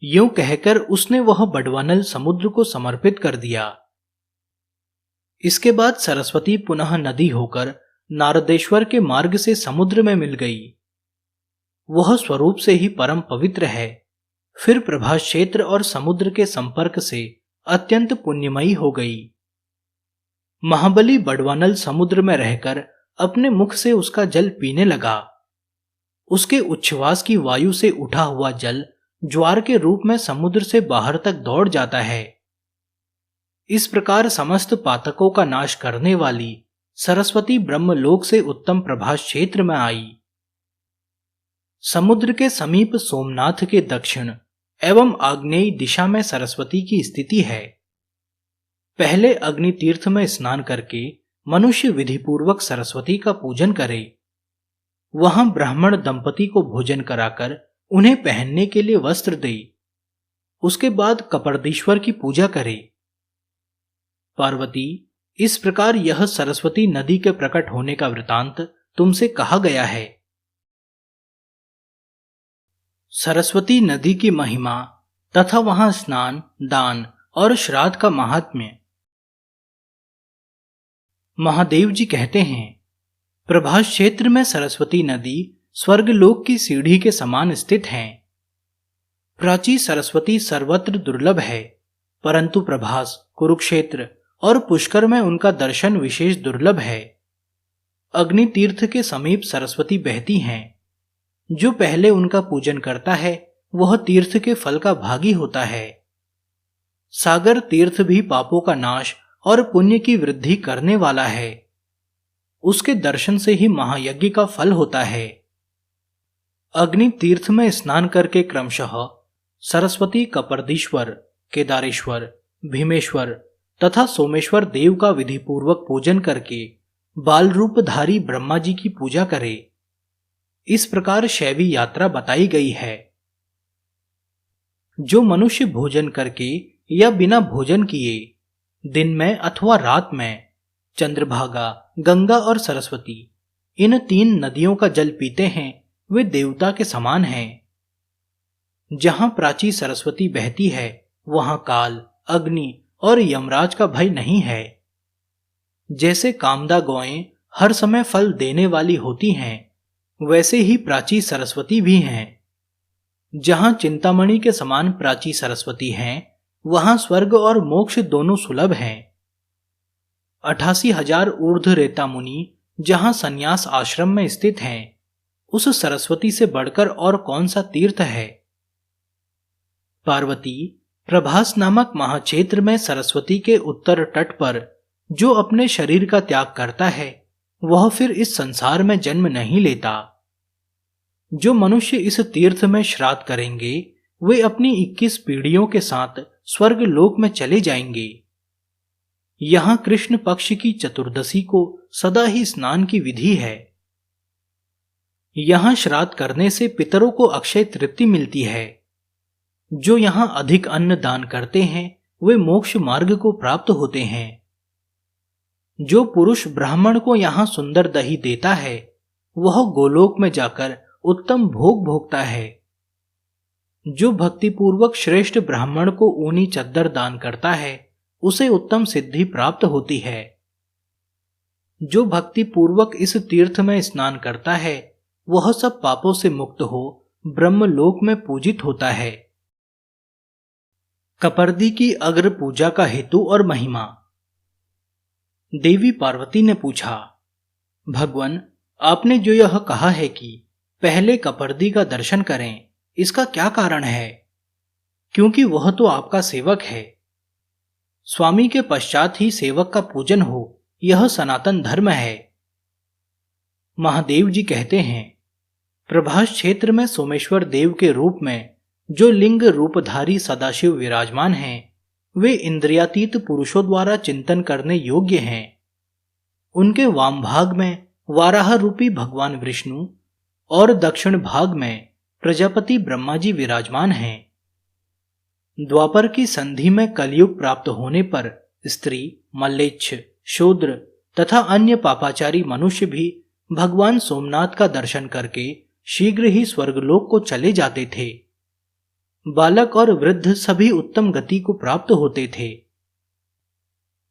यूं कहकर उसने वह बड़वानल समुद्र को समर्पित कर दिया। इसके बाद सरस्वती पुनः नदी होकर नारदेश्वर के मार्ग से समुद्र में मिल गई। वह स्वरूप से ही परम पवित्र है, फिर प्रभास क्षेत्र और समुद्र के संपर्क से अत्यंत पुण्यमयी हो गई। महाबली बड़वानल समुद्र में रहकर अपने मुख से उसका जल पीने लगा। उसके उच्छ्वास की वायु से उठा हुआ जल ज्वार के रूप में समुद्र से बाहर तक दौड़ जाता है। इस प्रकार समस्त पातकों का नाश करने वाली सरस्वती ब्रह्मलोक से उत्तम प्रभास क्षेत्र में आई। समुद्र के समीप सोमनाथ के दक्षिण एवं आग्नेय दिशा में सरस्वती की स्थिति है। पहले अग्नि तीर्थ में स्नान करके मनुष्य विधिपूर्वक सरस्वती का पूजन करे। वहां ब्राह्मण दंपति को भोजन कराकर उन्हें पहनने के लिए वस्त्र दे। उसके बाद कपर्दीश्वर की पूजा करे। पार्वती, इस प्रकार यह सरस्वती नदी के प्रकट होने का वृतांत तुमसे कहा गया है। सरस्वती नदी की महिमा तथा वहां स्नान, दान और श्राद्ध का महात्म्य। महादेव जी कहते हैं, प्रभास क्षेत्र में सरस्वती नदी स्वर्गलोक की सीढ़ी के समान स्थित है। प्राची सरस्वती सर्वत्र दुर्लभ है, परंतु प्रभास, कुरुक्षेत्र और पुष्कर में उनका दर्शन विशेष दुर्लभ है। अग्नि तीर्थ के समीप सरस्वती बहती हैं। जो पहले उनका पूजन करता है वह तीर्थ के फल का भागी होता है। सागर तीर्थ भी पापों का नाश और पुण्य की वृद्धि करने वाला है। उसके दर्शन से ही महायज्ञ का फल होता है। अग्नि तीर्थ में स्नान करके क्रमशः सरस्वती, कपर्दीश्वर, केदारेश्वर, भीमेश्वर तथा सोमेश्वर देव का विधिपूर्वक पूजन करके बाल रूपधारी ब्रह्मा जी की पूजा करे। इस प्रकार शैवी यात्रा बताई गई है। जो मनुष्य भोजन करके या बिना भोजन किए दिन में अथवा रात में चंद्रभागा, गंगा और सरस्वती इन 3 नदियों का जल पीते हैं, वे देवता के समान हैं। जहां प्राची सरस्वती बहती है वहां काल, अग्नि और यमराज का भय नहीं है। जैसे कामदा गौएं हर समय फल देने वाली होती हैं, वैसे ही प्राची सरस्वती भी हैं। जहां चिंतामणि के समान प्राची सरस्वती हैं, वहां स्वर्ग और मोक्ष दोनों सुलभ हैं। 88,000 ऊर्ध्व रेता मुनि जहां संन्यास आश्रम में स्थित हैं, उस सरस्वती से बढ़कर और कौन सा तीर्थ है। पार्वती, प्रभास नामक महाक्षेत्र में सरस्वती के उत्तर तट पर जो अपने शरीर का त्याग करता है वह फिर इस संसार में जन्म नहीं लेता। जो मनुष्य इस तीर्थ में श्राद्ध करेंगे वे अपनी 21 पीढ़ियों के साथ स्वर्ग लोक में चले जाएंगे। यहां कृष्ण पक्ष की चतुर्दशी को सदा ही स्नान की विधि है। यहां श्राद्ध करने से पितरों को अक्षय तृप्ति मिलती है। जो यहां अधिक अन्न दान करते हैं वे मोक्ष मार्ग को प्राप्त होते हैं। जो पुरुष ब्राह्मण को यहां सुंदर दही देता है वह गोलोक में जाकर उत्तम भोग भोगता है। जो भक्तिपूर्वक श्रेष्ठ ब्राह्मण को ऊनी चद्दर दान करता है उसे उत्तम सिद्धि प्राप्त होती है। जो भक्तिपूर्वक इस तीर्थ में स्नान करता है वह सब पापों से मुक्त हो ब्रह्मलोक में पूजित होता है। कपर्दी की अग्र पूजा का हेतु और महिमा। देवी पार्वती ने पूछा, भगवान, आपने जो यह कहा है कि पहले कपर्दी का दर्शन करें, इसका क्या कारण है? क्योंकि वह तो आपका सेवक है। स्वामी के पश्चात ही सेवक का पूजन हो, यह सनातन धर्म है। महादेव जी कहते हैं, प्रभास क्षेत्र में सोमेश्वर देव के रूप में जो लिंग रूपधारी सदाशिव विराजमान हैं, वे इंद्रियातीत पुरुषों द्वारा चिंतन करने योग्य हैं। उनके वाम भाग में वाराह रूपी भगवान विष्णु और दक्षिण भाग में प्रजापति ब्रह्मा जी विराजमान हैं। द्वापर की संधि में कलयुग प्राप्त होने पर स्त्री, मल्लेच्छ, शूद्र तथा अन्य पापाचारी मनुष्य भी भगवान सोमनाथ का दर्शन करके शीघ्र ही स्वर्गलोक को चले जाते थे। बालक और वृद्ध सभी उत्तम गति को प्राप्त होते थे।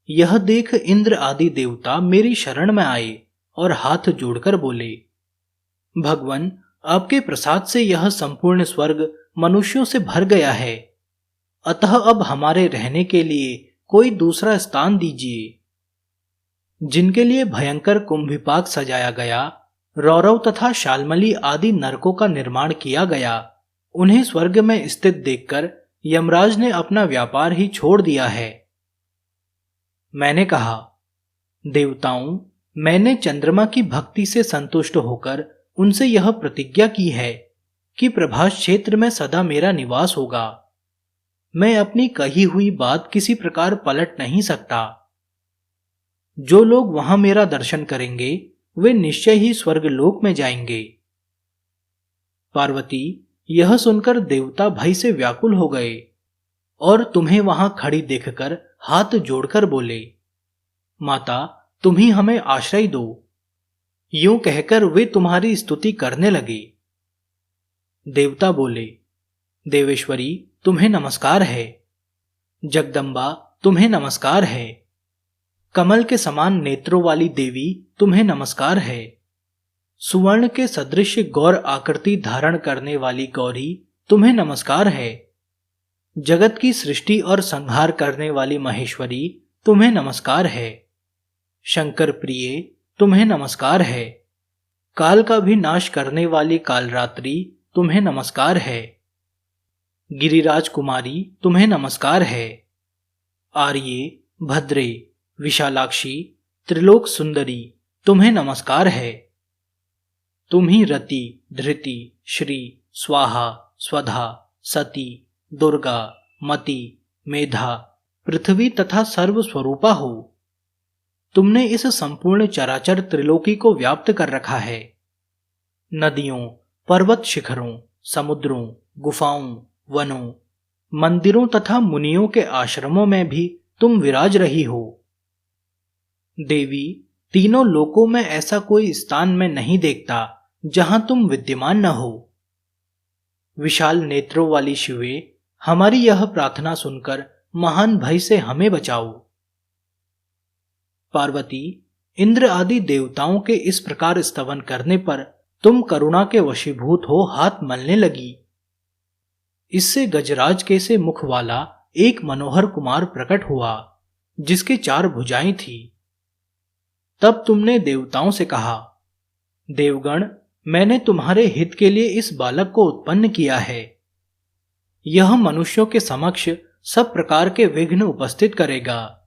यह देख इंद्र आदि देवता मेरी शरण में आए और हाथ जोड़कर बोले, भगवान, आपके प्रसाद से यह संपूर्ण स्वर्ग मनुष्यों से भर गया है, अतः अब हमारे रहने के लिए कोई दूसरा स्थान दीजिए। जिनके लिए भयंकर कुंभिपाक सजाया गया, रौरव तथा शाल्मली आदि नरकों का निर्माण किया गया, उन्हें स्वर्ग में स्थित देखकर यमराज ने अपना व्यापार ही छोड़ दिया है। मैंने कहा, देवताओं, मैंने चंद्रमा की भक्ति से संतुष्ट होकर उनसे यह प्रतिज्ञा की है कि प्रभास क्षेत्र में सदा मेरा निवास होगा। मैं अपनी कही हुई बात किसी प्रकार पलट नहीं सकता। जो लोग वहां मेरा दर्शन करेंगे वे निश्चय ही स्वर्गलोक में जाएंगे। पार्वती, यह सुनकर देवता भय से व्याकुल हो गए और तुम्हें वहां खड़ी देखकर हाथ जोड़कर बोले, माता, तुम ही हमें आश्रय दो। यूं कहकर वे तुम्हारी स्तुति करने लगे। देवता बोले, देवेश्वरी, तुम्हें नमस्कार है। जगदम्बा, तुम्हें नमस्कार है। कमल के समान नेत्रों वाली देवी, तुम्हें नमस्कार है। सुवर्ण के सदृश गौर आकृति धारण करने वाली गौरी, तुम्हें नमस्कार है। जगत की सृष्टि और संहार करने वाली महेश्वरी, तुम्हें नमस्कार है। शंकर प्रिय, तुम्हें नमस्कार है। काल का भी नाश करने वाली कालरात्रि, तुम्हें नमस्कार है। गिरिराज कुमारी, तुम्हें नमस्कार है। आर्ये, भद्रे, विशालाक्षी, त्रिलोक सुंदरी, तुम्हें नमस्कार है। तुम ही रति, धृति, श्री, स्वाहा, स्वधा, सती, दुर्गा, मति, मेधा, पृथ्वी तथा सर्वस्वरूपा हो। तुमने इस संपूर्ण चराचर त्रिलोकी को व्याप्त कर रखा है। नदियों, पर्वत शिखरों, समुद्रों, गुफाओं, वनों, मंदिरों तथा मुनियों के आश्रमों में भी तुम विराज रही हो। देवी, तीनों लोकों में ऐसा कोई स्थान मैं नहीं देखता जहां तुम विद्यमान न हो। विशाल नेत्रों वाली शिवे, हमारी यह प्रार्थना सुनकर महान भय से हमें बचाओ। पार्वती, इंद्र आदि देवताओं के इस प्रकार स्तवन करने पर तुम करुणा के वशीभूत हो हाथ मलने लगी। इससे गजराज के से मुख वाला एक मनोहर कुमार प्रकट हुआ, जिसके 4 भुजाएं थी। तब तुमने देवताओं से कहा, देवगण, मैंने तुम्हारे हित के लिए इस बालक को उत्पन्न किया है। यह मनुष्यों के समक्ष सब प्रकार के विघ्न उपस्थित करेगा,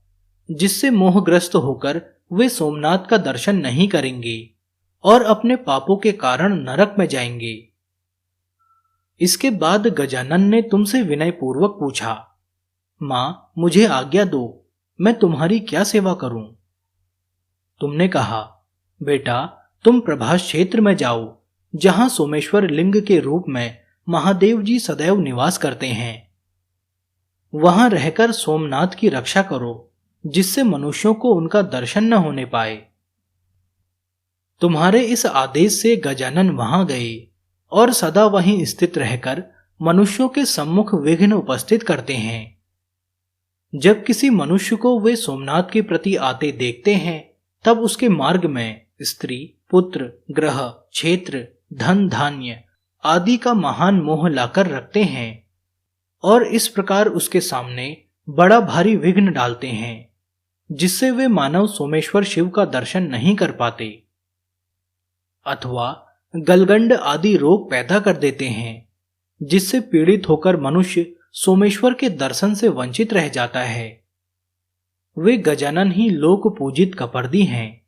जिससे मोहग्रस्त होकर वे सोमनाथ का दर्शन नहीं करेंगे और अपने पापों के कारण नरक में जाएंगे। इसके बाद गजानन ने तुमसे विनय पूर्वक पूछा, मां, मुझे आज्ञा दो, मैं तुम्हारी क्या सेवा करूं? तुमने कहा, बेटा, तुम प्रभास क्षेत्र में जाओ, जहां सोमेश्वर लिंग के रूप में महादेव जी सदैव निवास करते हैं। वहां रहकर सोमनाथ की रक्षा करो, जिससे मनुष्यों को उनका दर्शन न होने पाए। तुम्हारे इस आदेश से गजानन वहां गए और सदा वहीं स्थित रहकर मनुष्यों के सम्मुख विघ्न उपस्थित करते हैं। जब किसी मनुष्य को वे सोमनाथ के प्रति आते देखते हैं, तब उसके मार्ग में स्त्री, पुत्र, ग्रह, क्षेत्र, धन, धान्य आदि का महान मोह लाकर रखते हैं और इस प्रकार उसके सामने बड़ा भारी विघ्न डालते हैं, जिससे वे मानव सोमेश्वर शिव का दर्शन नहीं कर पाते, अथवा गलगंड आदि रोग पैदा कर देते हैं, जिससे पीड़ित होकर मनुष्य सोमेश्वर के दर्शन से वंचित रह जाता है। वे गजानन ही लोक पूजित कपर्दी हैं,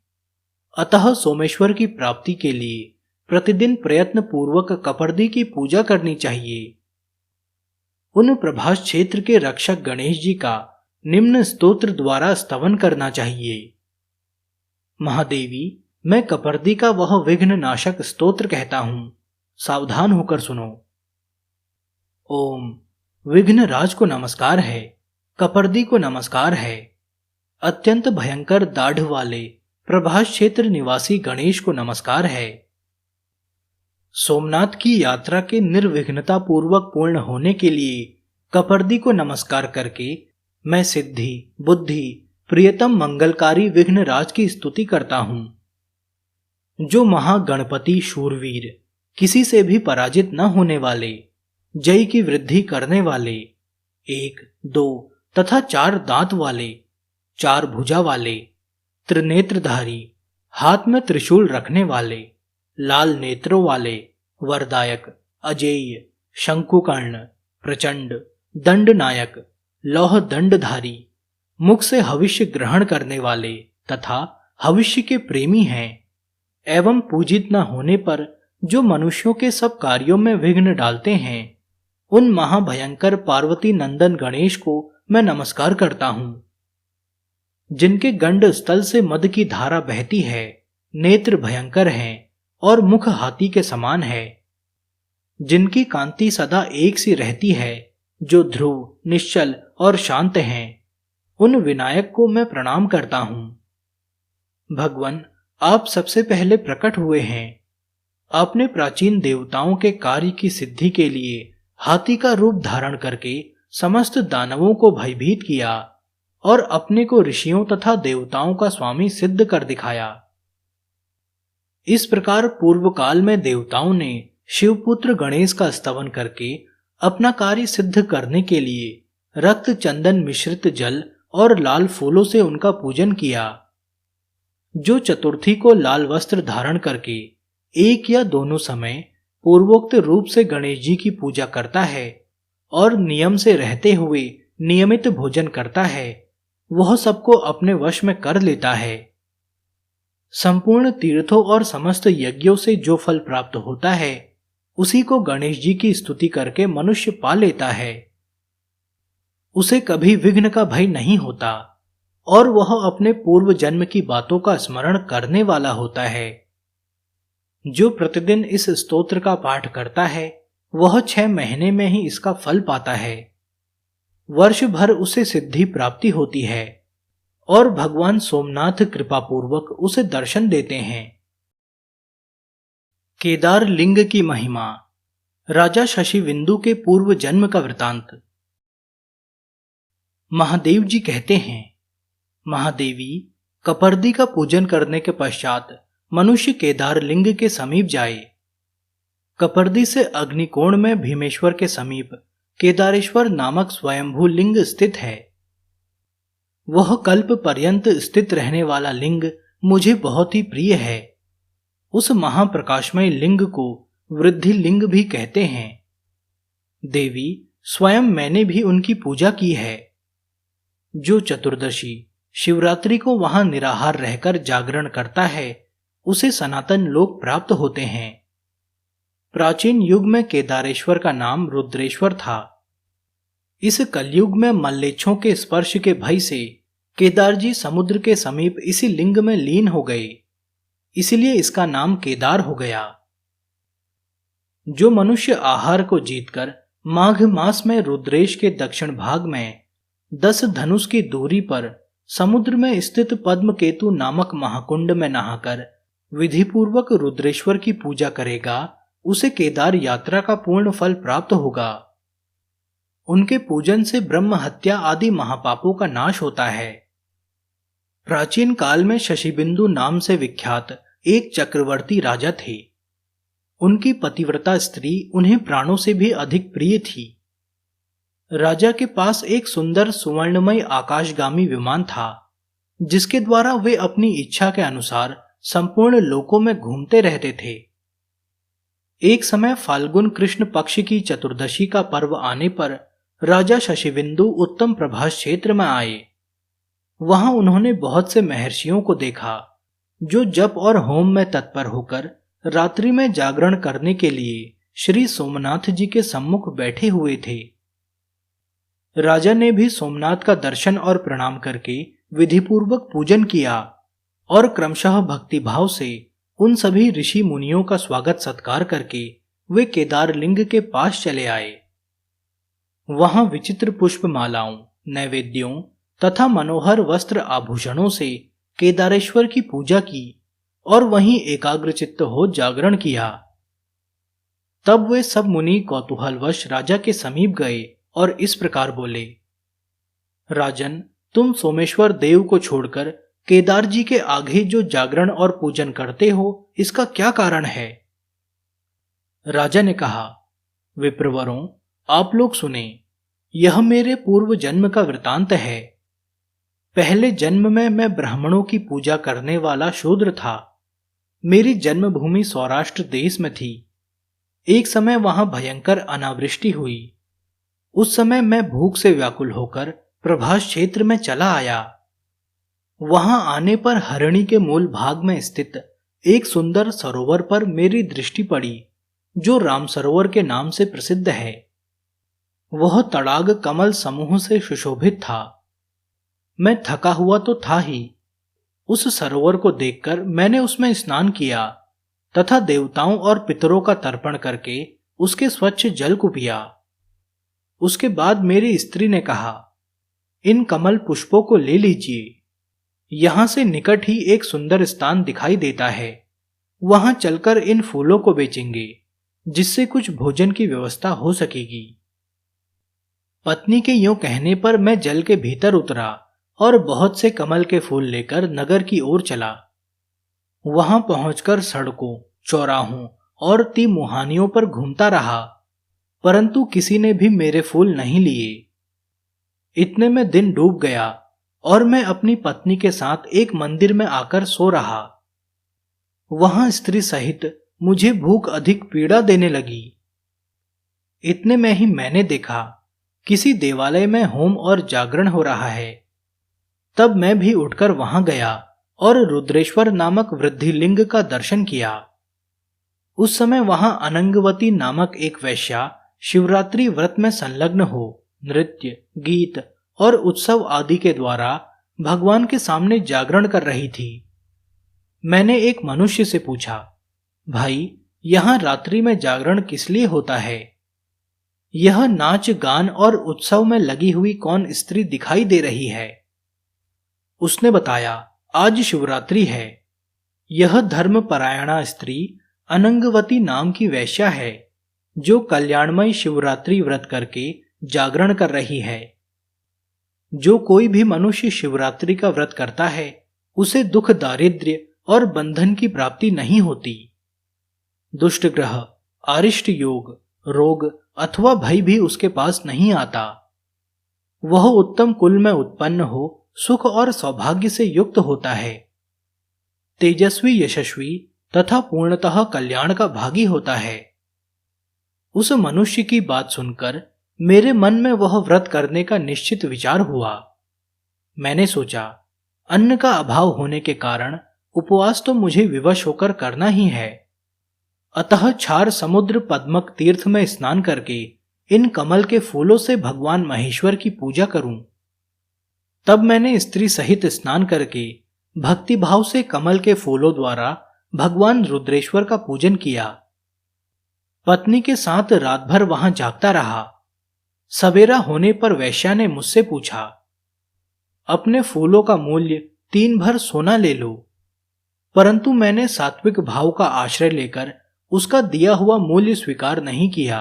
अतः सोमेश्वर की प्राप्ति के लिए प्रतिदिन प्रयत्न पूर्वक कपर्दी की पूजा करनी चाहिए। उन प्रभास क्षेत्र के रक्षक गणेश जी का निम्न स्तोत्र द्वारा स्तवन करना चाहिए। महादेवी, मैं कपर्दी का वह विघ्न नाशक स्तोत्र कहता हूं, सावधान होकर सुनो। ओम, विघ्न राज को नमस्कार है, कपर्दी को नमस्कार है, अत्यंत भयंकर दाढ़ वाले प्रभास क्षेत्र निवासी गणेश को नमस्कार है। सोमनाथ की यात्रा के निर्विघ्नता पूर्वक पूर्ण होने के लिए कपर्दी को नमस्कार करके मैं सिद्धि, बुद्धि, प्रियतम मंगलकारी विघ्नराज की स्तुति करता हूं। जो महागणपति शूरवीर, किसी से भी पराजित न होने वाले, जय की वृद्धि करने वाले, 1, 2 तथा 4 दांत वाले, 4 भुजा वाले, त्रिनेत्रधारी, हाथ में त्रिशूल रखने वाले, लाल नेत्रों वाले, वरदायक, अजेय, शंकुकर्ण, प्रचंड, दंडनायक, लौह दंडधारी, मुख से हविष्य ग्रहण करने वाले तथा हविष्य के प्रेमी हैं, एवं पूजित न होने पर जो मनुष्यों के सब कार्यों में विघ्न डालते हैं, उन महाभयंकर पार्वती नंदन गणेश को मैं नमस्कार करता हूं। जिनके गंड स्थल से मद की धारा बहती है, नेत्र भयंकर हैं और मुख हाथी के समान है, जिनकी कांति सदा एक सी रहती है, जो ध्रुव, निश्चल और शांत हैं, उन विनायक को मैं प्रणाम करता हूं। भगवान, आप सबसे पहले प्रकट हुए हैं। आपने प्राचीन देवताओं के कार्य की सिद्धि के लिए हाथी का रूप धारण करके समस्त दानवों को भयभीत किया और अपने को ऋषियों तथा देवताओं का स्वामी सिद्ध कर दिखाया। इस प्रकार पूर्व काल में देवताओं ने शिवपुत्र गणेश का स्तवन करके अपना कार्य सिद्ध करने के लिए रक्त चंदन मिश्रित जल और लाल फूलों से उनका पूजन किया। जो चतुर्थी को लाल वस्त्र धारण करके एक या दोनों समय पूर्वोक्त रूप से गणेश जी की पूजा करता है और नियम से रहते हुए नियमित भोजन करता है, वह सबको अपने वश में कर लेता है। संपूर्ण तीर्थों और समस्त यज्ञों से जो फल प्राप्त होता है, उसी को गणेश जी की स्तुति करके मनुष्य पा लेता है। उसे कभी विघ्न का भय नहीं होता और वह अपने पूर्व जन्म की बातों का स्मरण करने वाला होता है। जो प्रतिदिन इस स्तोत्र का पाठ करता है, वह 6 महीने में ही इसका फल पाता है। वर्ष भर उसे सिद्धि प्राप्ति होती है और भगवान सोमनाथ कृपा पूर्वक उसे दर्शन देते हैं। केदार लिंग की महिमा। राजा शशिबिंदु के पूर्व जन्म का वृतांत। महादेव जी कहते हैं, महादेवी, कपर्दी का पूजन करने के पश्चात मनुष्य केदार लिंग के समीप जाए। कपर्दी से अग्निकोण में भीमेश्वर के समीप केदारेश्वर नामक स्वयंभू लिंग स्थित है। वह कल्प पर्यंत स्थित रहने वाला लिंग मुझे बहुत ही प्रिय है। उस महाप्रकाशमय लिंग को वृद्धि लिंग भी कहते हैं। देवी, स्वयं मैंने भी उनकी पूजा की है। जो चतुर्दशी, शिवरात्रि को वहां निराहार रहकर जागरण करता है, उसे सनातन लोक प्राप्त होते हैं। प्राचीन युग में केदारेश्वर का नाम रुद्रेश्वर था। इस कलयुग में मल्लेच्छों के स्पर्श के भय से केदार जी समुद्र के समीप इसी लिंग में लीन हो गए, इसलिए इसका नाम केदार हो गया। जो मनुष्य आहार को जीतकर माघ मास में रुद्रेश के दक्षिण भाग में 10 धनुष की दूरी पर समुद्र में स्थित पद्म केतु नामक महाकुंड में नहाकर विधिपूर्वक रुद्रेश्वर की पूजा करेगा, उसे केदार यात्रा का पूर्ण फल प्राप्त होगा। उनके पूजन से ब्रह्म हत्या आदि महापापों का नाश होता है। प्राचीन काल में शशिबिंदु नाम से विख्यात एक चक्रवर्ती राजा थे। उनकी पतिव्रता स्त्री उन्हें प्राणों से भी अधिक प्रिय थी। राजा के पास एक सुंदर सुवर्णमय आकाशगामी विमान था, जिसके द्वारा वे अपनी इच्छा के अनुसार संपूर्ण लोकों में घूमते रहते थे। एक समय फाल्गुन कृष्ण पक्ष की चतुर्दशी का पर्व आने पर राजा शशिबिंदु उत्तम प्रभास क्षेत्र में आए। वहां उन्होंने बहुत से महर्षियों को देखा, जो जप और होम में तत्पर होकर रात्रि में जागरण करने के लिए श्री सोमनाथ जी के सम्मुख बैठे हुए थे। राजा ने भी सोमनाथ का दर्शन और प्रणाम करके विधिपूर्वक पूजन किया और क्रमशः भक्तिभाव से उन सभी ऋषि मुनियों का स्वागत सत्कार करके वे केदार लिंग के पास चले आए। वहां विचित्र पुष्प मालाओं, नैवेद्यों तथा मनोहर वस्त्र आभूषणों से केदारेश्वर की पूजा की और वहीं एकाग्रचित्त हो जागरण किया। तब वे सब मुनि कौतूहलवश राजा के समीप गए और इस प्रकार बोले, राजन, तुम सोमेश्वर देव को छोड़कर केदार जी के आगे जो जागरण और पूजन करते हो, इसका क्या कारण है? राजा ने कहा, विप्रवरों, आप लोग सुने, यह मेरे पूर्व जन्म का वृतांत है। पहले जन्म में मैं ब्राह्मणों की पूजा करने वाला शूद्र था। मेरी जन्मभूमि सौराष्ट्र देश में थी। एक समय वहां भयंकर अनावृष्टि हुई। उस समय मैं भूख से व्याकुल होकर प्रभास क्षेत्र में चला आया। वहां आने पर हरिणी के मूल भाग में स्थित एक सुंदर सरोवर पर मेरी दृष्टि पड़ी, जो राम सरोवर के नाम से प्रसिद्ध है। वह तड़ाग कमल समूह से सुशोभित था। मैं थका हुआ तो था ही। उस सरोवर को देखकर मैंने उसमें स्नान किया तथा देवताओं और पितरों का तर्पण करके उसके स्वच्छ जल को पिया। उसके बाद मेरी स्त्री ने कहा, इन कमल पुष्पों को ले लीजिए। यहां से निकट ही एक सुंदर स्थान दिखाई देता है। वहां चलकर इन फूलों को बेचेंगे, जिससे कुछ भोजन की व्यवस्था हो सकेगी। पत्नी के यूं कहने पर मैं जल के भीतर उतरा और बहुत से कमल के फूल लेकर नगर की ओर चला। वहां पहुंचकर सड़कों, चौराहों और तिमुहानियों पर घूमता रहा, परंतु किसी ने भी मेरे फूल नहीं लिए। इतने में दिन डूब गया और मैं अपनी पत्नी के साथ एक मंदिर में आकर सो रहा। वहां स्त्री सहित मुझे भूख अधिक पीड़ा देने लगी। इतने में ही मैंने देखा किसी देवालय में होम और जागरण हो रहा है। तब मैं भी उठकर वहां गया और रुद्रेश्वर नामक वृद्धिलिंग का दर्शन किया। उस समय वहां अनंगवती नामक एक वैश्या शिवरात्रि व्रत में संलग्न हो नृत्य, गीत और उत्सव आदि के द्वारा भगवान के सामने जागरण कर रही थी। मैंने एक मनुष्य से पूछा, भाई, यहां रात्रि में जागरण किस लिए होता है? यह नाच गान और उत्सव में लगी हुई कौन स्त्री दिखाई दे रही है? उसने बताया, आज शिवरात्रि है। यह धर्मपरायणा स्त्री अनंगवती नाम की वैश्या है, जो कल्याणमय शिवरात्रि व्रत करके जागरण कर रही है। जो कोई भी मनुष्य शिवरात्रि का व्रत करता है, उसे दुख, दारिद्र्य और बंधन की प्राप्ति नहीं होती। दुष्ट ग्रह, अरिष्ट योग, रोग अथवा भय भी उसके पास नहीं आता। वह उत्तम कुल में उत्पन्न हो सुख और सौभाग्य से युक्त होता है। तेजस्वी, यशस्वी तथा पूर्णतः कल्याण का भागी होता है। उस मनुष्य की बात सुनकर मेरे मन में वह व्रत करने का निश्चित विचार हुआ। मैंने सोचा, अन्न का अभाव होने के कारण उपवास तो मुझे विवश होकर करना ही है। अतः क्षार समुद्र पद्मक तीर्थ में स्नान करके इन कमल के फूलों से भगवान महेश्वर की पूजा करूं। तब मैंने स्त्री सहित स्नान करके भक्तिभाव से कमल के फूलों द्वारा भगवान रुद्रेश्वर का पूजन किया। पत्नी के साथ रात भर वहां जागता रहा। सवेरा होने पर वैश्या ने मुझसे पूछा, अपने फूलों का मूल्य 3 भर सोना ले लो। परंतु मैंने सात्विक भाव का आश्रय लेकर उसका दिया हुआ मूल्य स्वीकार नहीं किया।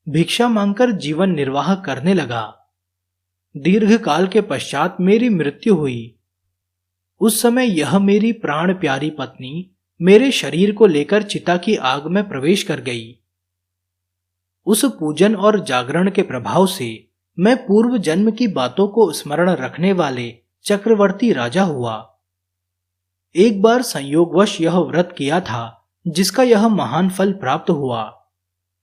भिक्षा मांगकर जीवन निर्वाह करने लगा। दीर्घ काल के पश्चात मेरी मृत्यु हुई। उस समय यह मेरी प्राण प्यारी पत्नी मेरे शरीर को लेकर चिता की आग में प्रवेश कर गई। उस पूजन और जागरण के प्रभाव से मैं पूर्व जन्म की बातों को स्मरण रखने वाले चक्रवर्ती राजा हुआ। एक बार संयोगवश यह व्रत किया था, जिसका यह महान फल प्राप्त हुआ।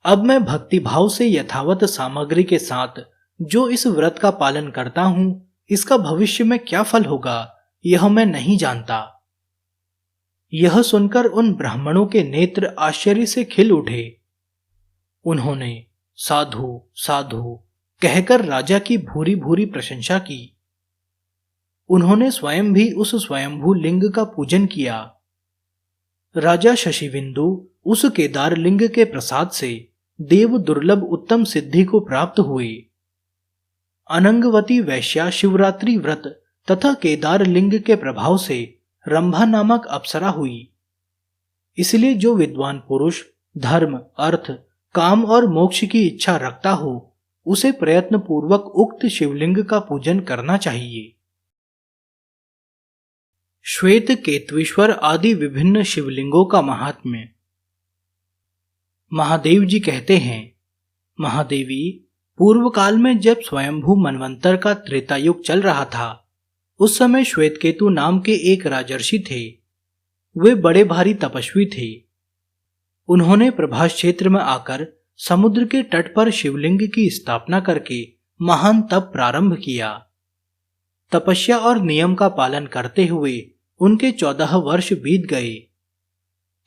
अब मैं भक्तिभाव से यथावत सामग्री के साथ जो इस व्रत का पालन करता हूं, इसका भविष्य में क्या फल होगा, यह मैं नहीं जानता। यह सुनकर उन ब्राह्मणों के नेत्र आश्चर्य से खिल उठे। उन्होंने साधु साधु कहकर राजा की भूरी भूरी प्रशंसा की। उन्होंने स्वयं भी उस स्वयंभू लिंग का पूजन किया। राजा शशिबिंदु उस केदार लिंग के प्रसाद से देव दुर्लभ उत्तम सिद्धि को प्राप्त हुए। अनंगवती वैश्या शिवरात्रि व्रत तथा केदार लिंग के प्रभाव से रंभा नामक अप्सरा हुई। इसलिए जो विद्वान पुरुष धर्म, अर्थ, काम और मोक्ष की इच्छा रखता हो, उसे प्रयत्न पूर्वक उक्त शिवलिंग का पूजन करना चाहिए। श्वेत केतवेश्वर आदि विभिन्न शिवलिंगों का महात्म्य। महादेव जी कहते हैं, महादेवी, पूर्व काल में जब स्वयंभू मनवंतर का त्रेता युग चल रहा था, उस समय श्वेतकेतु नाम के एक राजर्षि थे। वे बड़े भारी तपस्वी थे। उन्होंने प्रभास क्षेत्र में आकर समुद्र के तट पर शिवलिंग की स्थापना करके महान तप प्रारंभ किया। तपस्या और नियम का पालन करते हुए उनके 14 वर्ष बीत गए।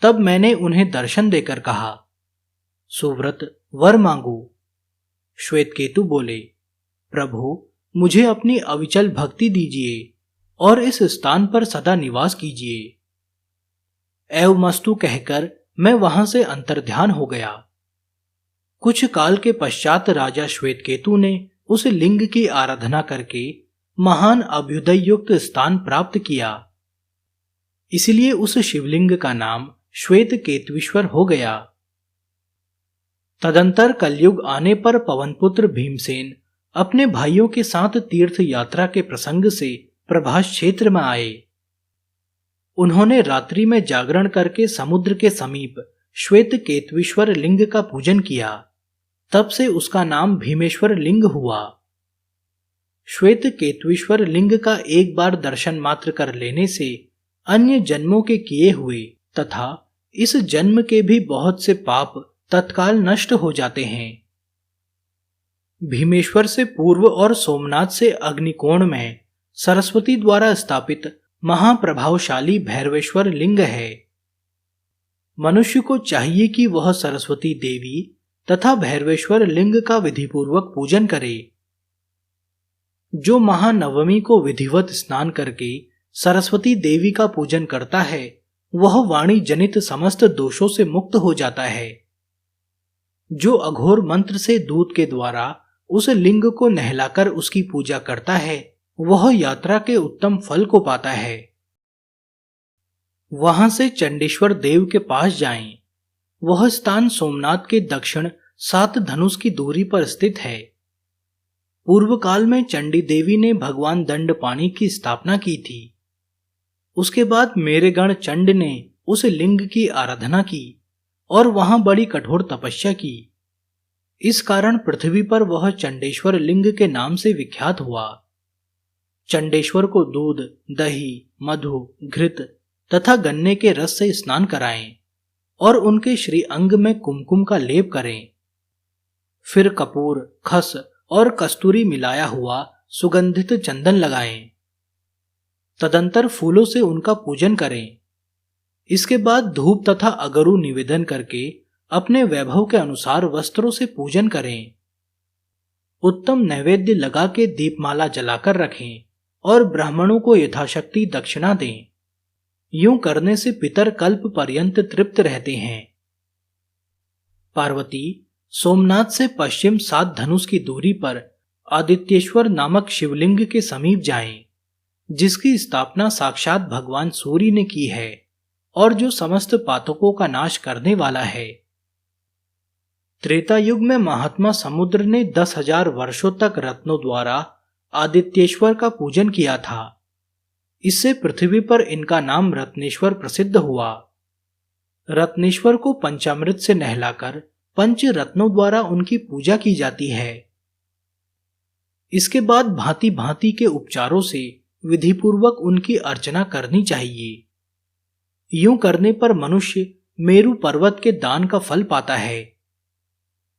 तब मैंने उन्हें दर्शन देकर कहा, सुव्रत, वर मांगो। श्वेतकेतु बोले, प्रभु, मुझे अपनी अविचल भक्ति दीजिए और इस स्थान पर सदा निवास कीजिए। एवमस्तु कहकर मैं वहां से अंतर्ध्यान हो गया। कुछ काल के पश्चात राजा श्वेतकेतु ने उस लिंग की आराधना करके महान अभ्युदय युक्त स्थान प्राप्त किया। इसलिए उस शिवलिंग का नाम श्वेत केतवीश्वर हो गया। तदंतर कलयुग आने पर पवनपुत्र भीमसेन अपने भाइयों के साथ तीर्थ यात्रा के प्रसंग से प्रभास क्षेत्र में आए। उन्होंने रात्रि में जागरण करके समुद्र के समीप श्वेत केतवीश्वर लिंग का पूजन किया। तब से उसका नाम भीमेश्वर लिंग हुआ। श्वेत केतवीश्वर लिंग का एक बार दर्शन मात्र कर लेने से अन्य जन्मों के किए हुए तथा इस जन्म के भी बहुत से पाप तत्काल नष्ट हो जाते हैं। भीमेश्वर से पूर्व और सोमनाथ से अग्निकोण में सरस्वती द्वारा स्थापित महाप्रभावशाली भैरवेश्वर लिंग है। मनुष्य को चाहिए कि वह सरस्वती देवी तथा भैरवेश्वर लिंग का विधिपूर्वक पूजन करे। जो महानवमी को विधिवत स्नान करके सरस्वती देवी का पूजन करता है, वह वाणी जनित समस्त दोषों से मुक्त हो जाता है। जो अघोर मंत्र से दूत के द्वारा उस लिंग को नहलाकर उसकी पूजा करता है, वह यात्रा के उत्तम फल को पाता है। वहां से चंडेश्वर देव के पास जाएं। वह स्थान सोमनाथ के दक्षिण 7 धनुष की दूरी पर स्थित है। पूर्व काल में चंडी देवी ने भगवान दंडपाणि की स्थापना की थी। उसके बाद मेरे गण चंड ने उस लिंग की आराधना की और वहां बड़ी कठोर तपस्या की। इस कारण पृथ्वी पर वह चंडेश्वर लिंग के नाम से विख्यात हुआ। चंडेश्वर को दूध, दही, मधु, घृत तथा गन्ने के रस से स्नान कराएं और उनके श्री अंग में कुमकुम का लेप करें। फिर कपूर, खस और कस्तूरी मिलाया हुआ सुगंधित चंदन लगाएं। तदंतर फूलों से उनका पूजन करें। इसके बाद धूप तथा अगरु निवेदन करके अपने वैभव के अनुसार वस्त्रों से पूजन करें। उत्तम नैवेद्य लगा के दीपमाला जलाकर रखें और ब्राह्मणों को यथाशक्ति दक्षिणा दें। यूं करने से पितर कल्प पर्यंत तृप्त रहते हैं। पार्वती, सोमनाथ से पश्चिम 7 धनुष की दूरी पर आदित्येश्वर नामक शिवलिंग के समीप जाएं, जिसकी स्थापना साक्षात भगवान सूर्य ने की है और जो समस्त पातकों का नाश करने वाला है। त्रेता युग में महात्मा समुद्र ने 10,000 वर्षों तक रत्नों द्वारा आदित्येश्वर का पूजन किया था। इससे पृथ्वी पर इनका नाम रत्नेश्वर प्रसिद्ध हुआ। रत्नेश्वर को पंचामृत से नहलाकर पंच रत्नों द्वारा उनकी पूजा की जाती है। इसके बाद भांति भांति के उपचारों से विधिपूर्वक उनकी अर्चना करनी चाहिए। यूं करने पर मनुष्य मेरु पर्वत के दान का फल पाता है।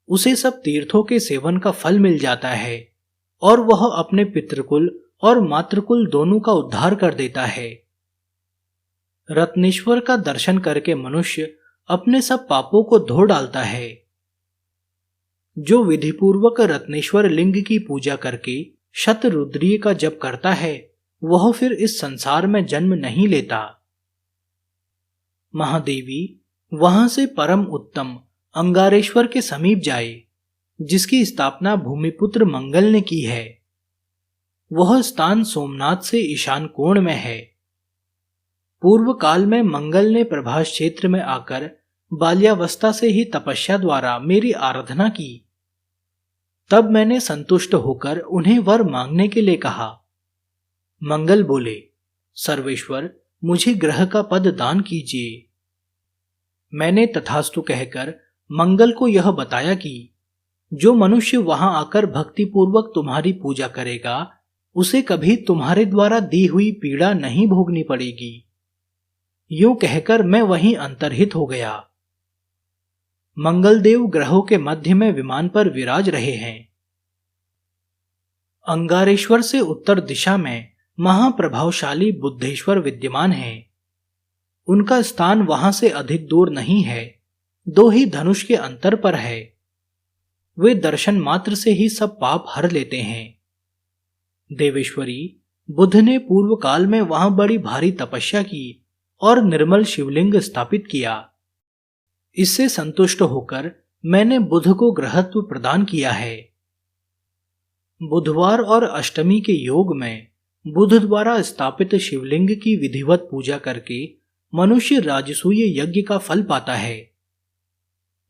उसे सब तीर्थों के सेवन का फल मिल जाता है और वह अपने पितृकुल और मातृकुल दोनों का उद्धार कर देता है। रत्नेश्वर का दर्शन करके मनुष्य अपने सब पापों को धो डालता है। जो विधिपूर्वक रत्नेश्वर लिंग की पूजा करके शतरुद्रीय का जप करता है, वह फिर इस संसार में जन्म नहीं लेता। महादेवी, वहां से परम उत्तम अंगारेश्वर के समीप जाए, जिसकी स्थापना भूमिपुत्र मंगल ने की है। वह स्थान सोमनाथ से ईशान कोण में है। पूर्व काल में मंगल ने प्रभास क्षेत्र में आकर बाल्यावस्था से ही तपस्या द्वारा मेरी आराधना की। तब मैंने संतुष्ट होकर उन्हें वर मांगने के लिए कहा। मंगल बोले, सर्वेश्वर, मुझे ग्रह का पद दान कीजिए। मैंने तथास्तु कहकर मंगल को यह बताया कि जो मनुष्य वहां आकर भक्तिपूर्वक तुम्हारी पूजा करेगा उसे कभी तुम्हारे द्वारा दी हुई पीड़ा नहीं भोगनी पड़ेगी। यूं कहकर मैं वहीं अंतर्हित हो गया। मंगलदेव ग्रहों के मध्य में विमान पर विराज रहे हैं। अंगारेश्वर से उत्तर दिशा में महाप्रभावशाली बुद्धेश्वर विद्यमान हैं। उनका स्थान वहां से अधिक दूर नहीं है, 2 ही धनुष के अंतर पर है। वे दर्शन मात्र से ही सब पाप हर लेते हैं। देवेश्वरी, बुद्ध ने पूर्व काल में वहां बड़ी भारी तपस्या की और निर्मल शिवलिंग स्थापित किया। इससे संतुष्ट होकर मैंने बुध को ग्रहत्व प्रदान किया है। बुधवार और अष्टमी के योग में बुध द्वारा स्थापित शिवलिंग की विधिवत पूजा करके मनुष्य राजसूय यज्ञ का फल पाता है।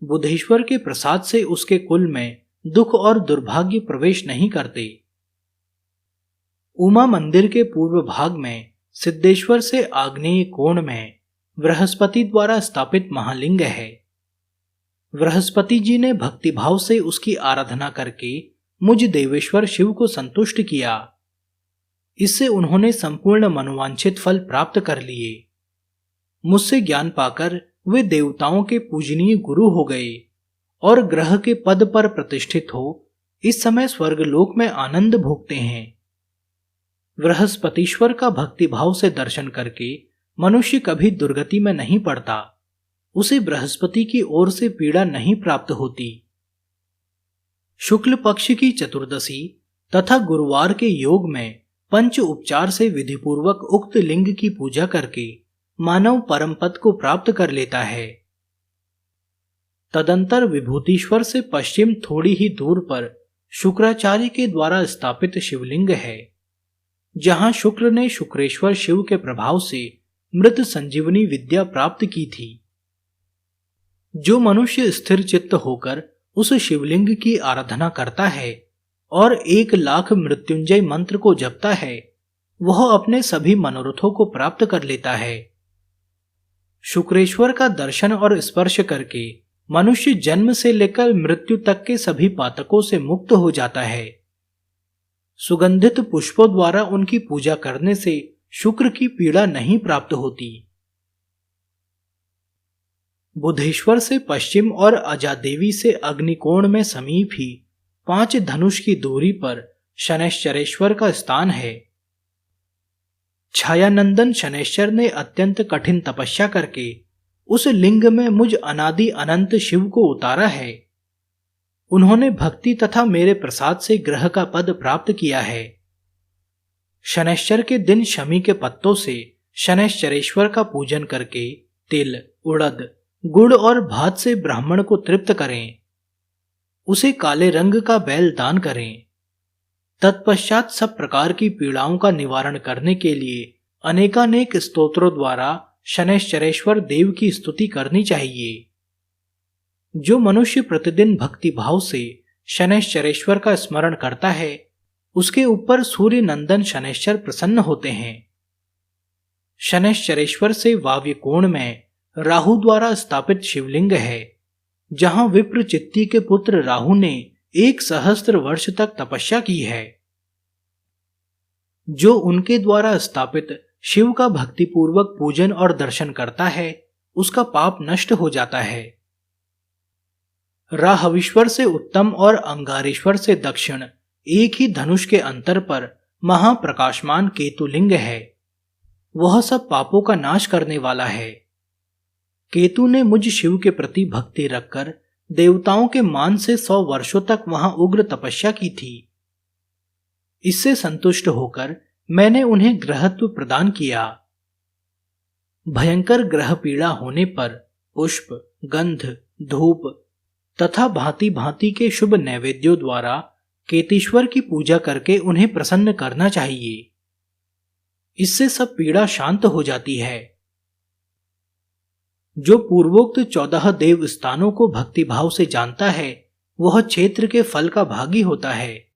बुधेश्वर के प्रसाद से उसके कुल में दुख और दुर्भाग्य प्रवेश नहीं करते। उमा मंदिर के पूर्व भाग में सिद्धेश्वर से आग्नेय कोण में बृहस्पति द्वारा स्थापित महालिंग है। बृहस्पति जी ने भक्तिभाव से उसकी आराधना करके मुझ देवेश्वर शिव को संतुष्ट किया। इससे उन्होंने संपूर्ण मनोवांछित फल प्राप्त कर लिए। मुझसे ज्ञान पाकर वे देवताओं के पूजनीय गुरु हो गए और ग्रह के पद पर प्रतिष्ठित हो इस समय स्वर्गलोक में आनंद भोगते हैं। बृहस्पतिश्वर का भक्तिभाव से दर्शन करके मनुष्य कभी दुर्गति में नहीं पड़ता। उसे बृहस्पति की ओर से पीड़ा नहीं प्राप्त होती। शुक्ल पक्ष की चतुर्दशी तथा गुरुवार के योग में पंच उपचार से विधिपूर्वक उक्त लिंग की पूजा करके मानव परम पद को प्राप्त कर लेता है। तदंतर विभूतिश्वर से पश्चिम थोड़ी ही दूर पर शुक्राचार्य के द्वारा स्थापित शिवलिंग है, जहां शुक्र ने शुक्रेश्वर शिव के प्रभाव से मृत संजीवनी विद्या प्राप्त की थी। जो मनुष्य स्थिर चित्त होकर उस शिवलिंग की आराधना करता है और 1,00,000 मृत्युंजय मंत्र को जपता है, वह अपने सभी मनोरथों को प्राप्त कर लेता है। शुक्रेश्वर का दर्शन और स्पर्श करके मनुष्य जन्म से लेकर मृत्यु तक के सभी पातकों से मुक्त हो जाता है। सुगंधित पुष्पों द्वारा उनकी पूजा करने से शुक्र की पीड़ा नहीं प्राप्त होती। बुधेश्वर से पश्चिम और अजादेवी से अग्निकोण में समीप ही 5 धनुष की दूरी पर शनैश्चरेश्वर का स्थान है। छायानंदन शनैश्चर ने अत्यंत कठिन तपस्या करके उस लिंग में मुझ अनादि अनंत शिव को उतारा है। उन्होंने भक्ति तथा मेरे प्रसाद से ग्रह का पद प्राप्त किया है। शनैश्चर के दिन शमी के पत्तों से शनैश्चरेश्वर का पूजन करके तिल, उड़द, गुड़ और भात से ब्राह्मण को तृप्त करें। उसे काले रंग का बैल दान करें। तत्पश्चात सब प्रकार की पीड़ाओं का निवारण करने के लिए अनेकानेक स्तोत्रों द्वारा शनैश्चरेश्वर देव की स्तुति करनी चाहिए। जो मनुष्य प्रतिदिन भक्ति भाव से शनैश्चरेश्वर का स्मरण करता है, उसके ऊपर सूर्य नंदन शनैश्चर प्रसन्न होते हैं। शनैश्चरेश्वर से वाव्य कोण में राहु द्वारा स्थापित शिवलिंग है, जहां विप्र चित्ती के पुत्र राहु ने 1 सहस्त्र वर्ष तक तपस्या की है। जो उनके द्वारा स्थापित शिव का भक्तिपूर्वक पूजन और दर्शन करता है, उसका पाप नष्ट हो जाता है। राहवीश्वर से उत्तम और अंगारेश्वर से दक्षिण एक ही धनुष के अंतर पर महाप्रकाशमान केतुलिंग है। वह सब पापों का नाश करने वाला है। केतु ने मुझ शिव के प्रति भक्ति रखकर देवताओं के मान से 100 वर्षों तक वहां उग्र तपस्या की थी। इससे संतुष्ट होकर मैंने उन्हें ग्रहत्व प्रदान किया। भयंकर ग्रह पीड़ा होने पर पुष्प, गंध, धूप तथा भांति भांति के शुभ नैवेद्यों द्वारा केतीश्वर की पूजा करके उन्हें प्रसन्न करना चाहिए। इससे सब पीड़ा शांत हो जाती है। जो पूर्वोक्त 14 देव स्थानों को भक्तिभाव से जानता है वह क्षेत्र के फल का भागी होता है।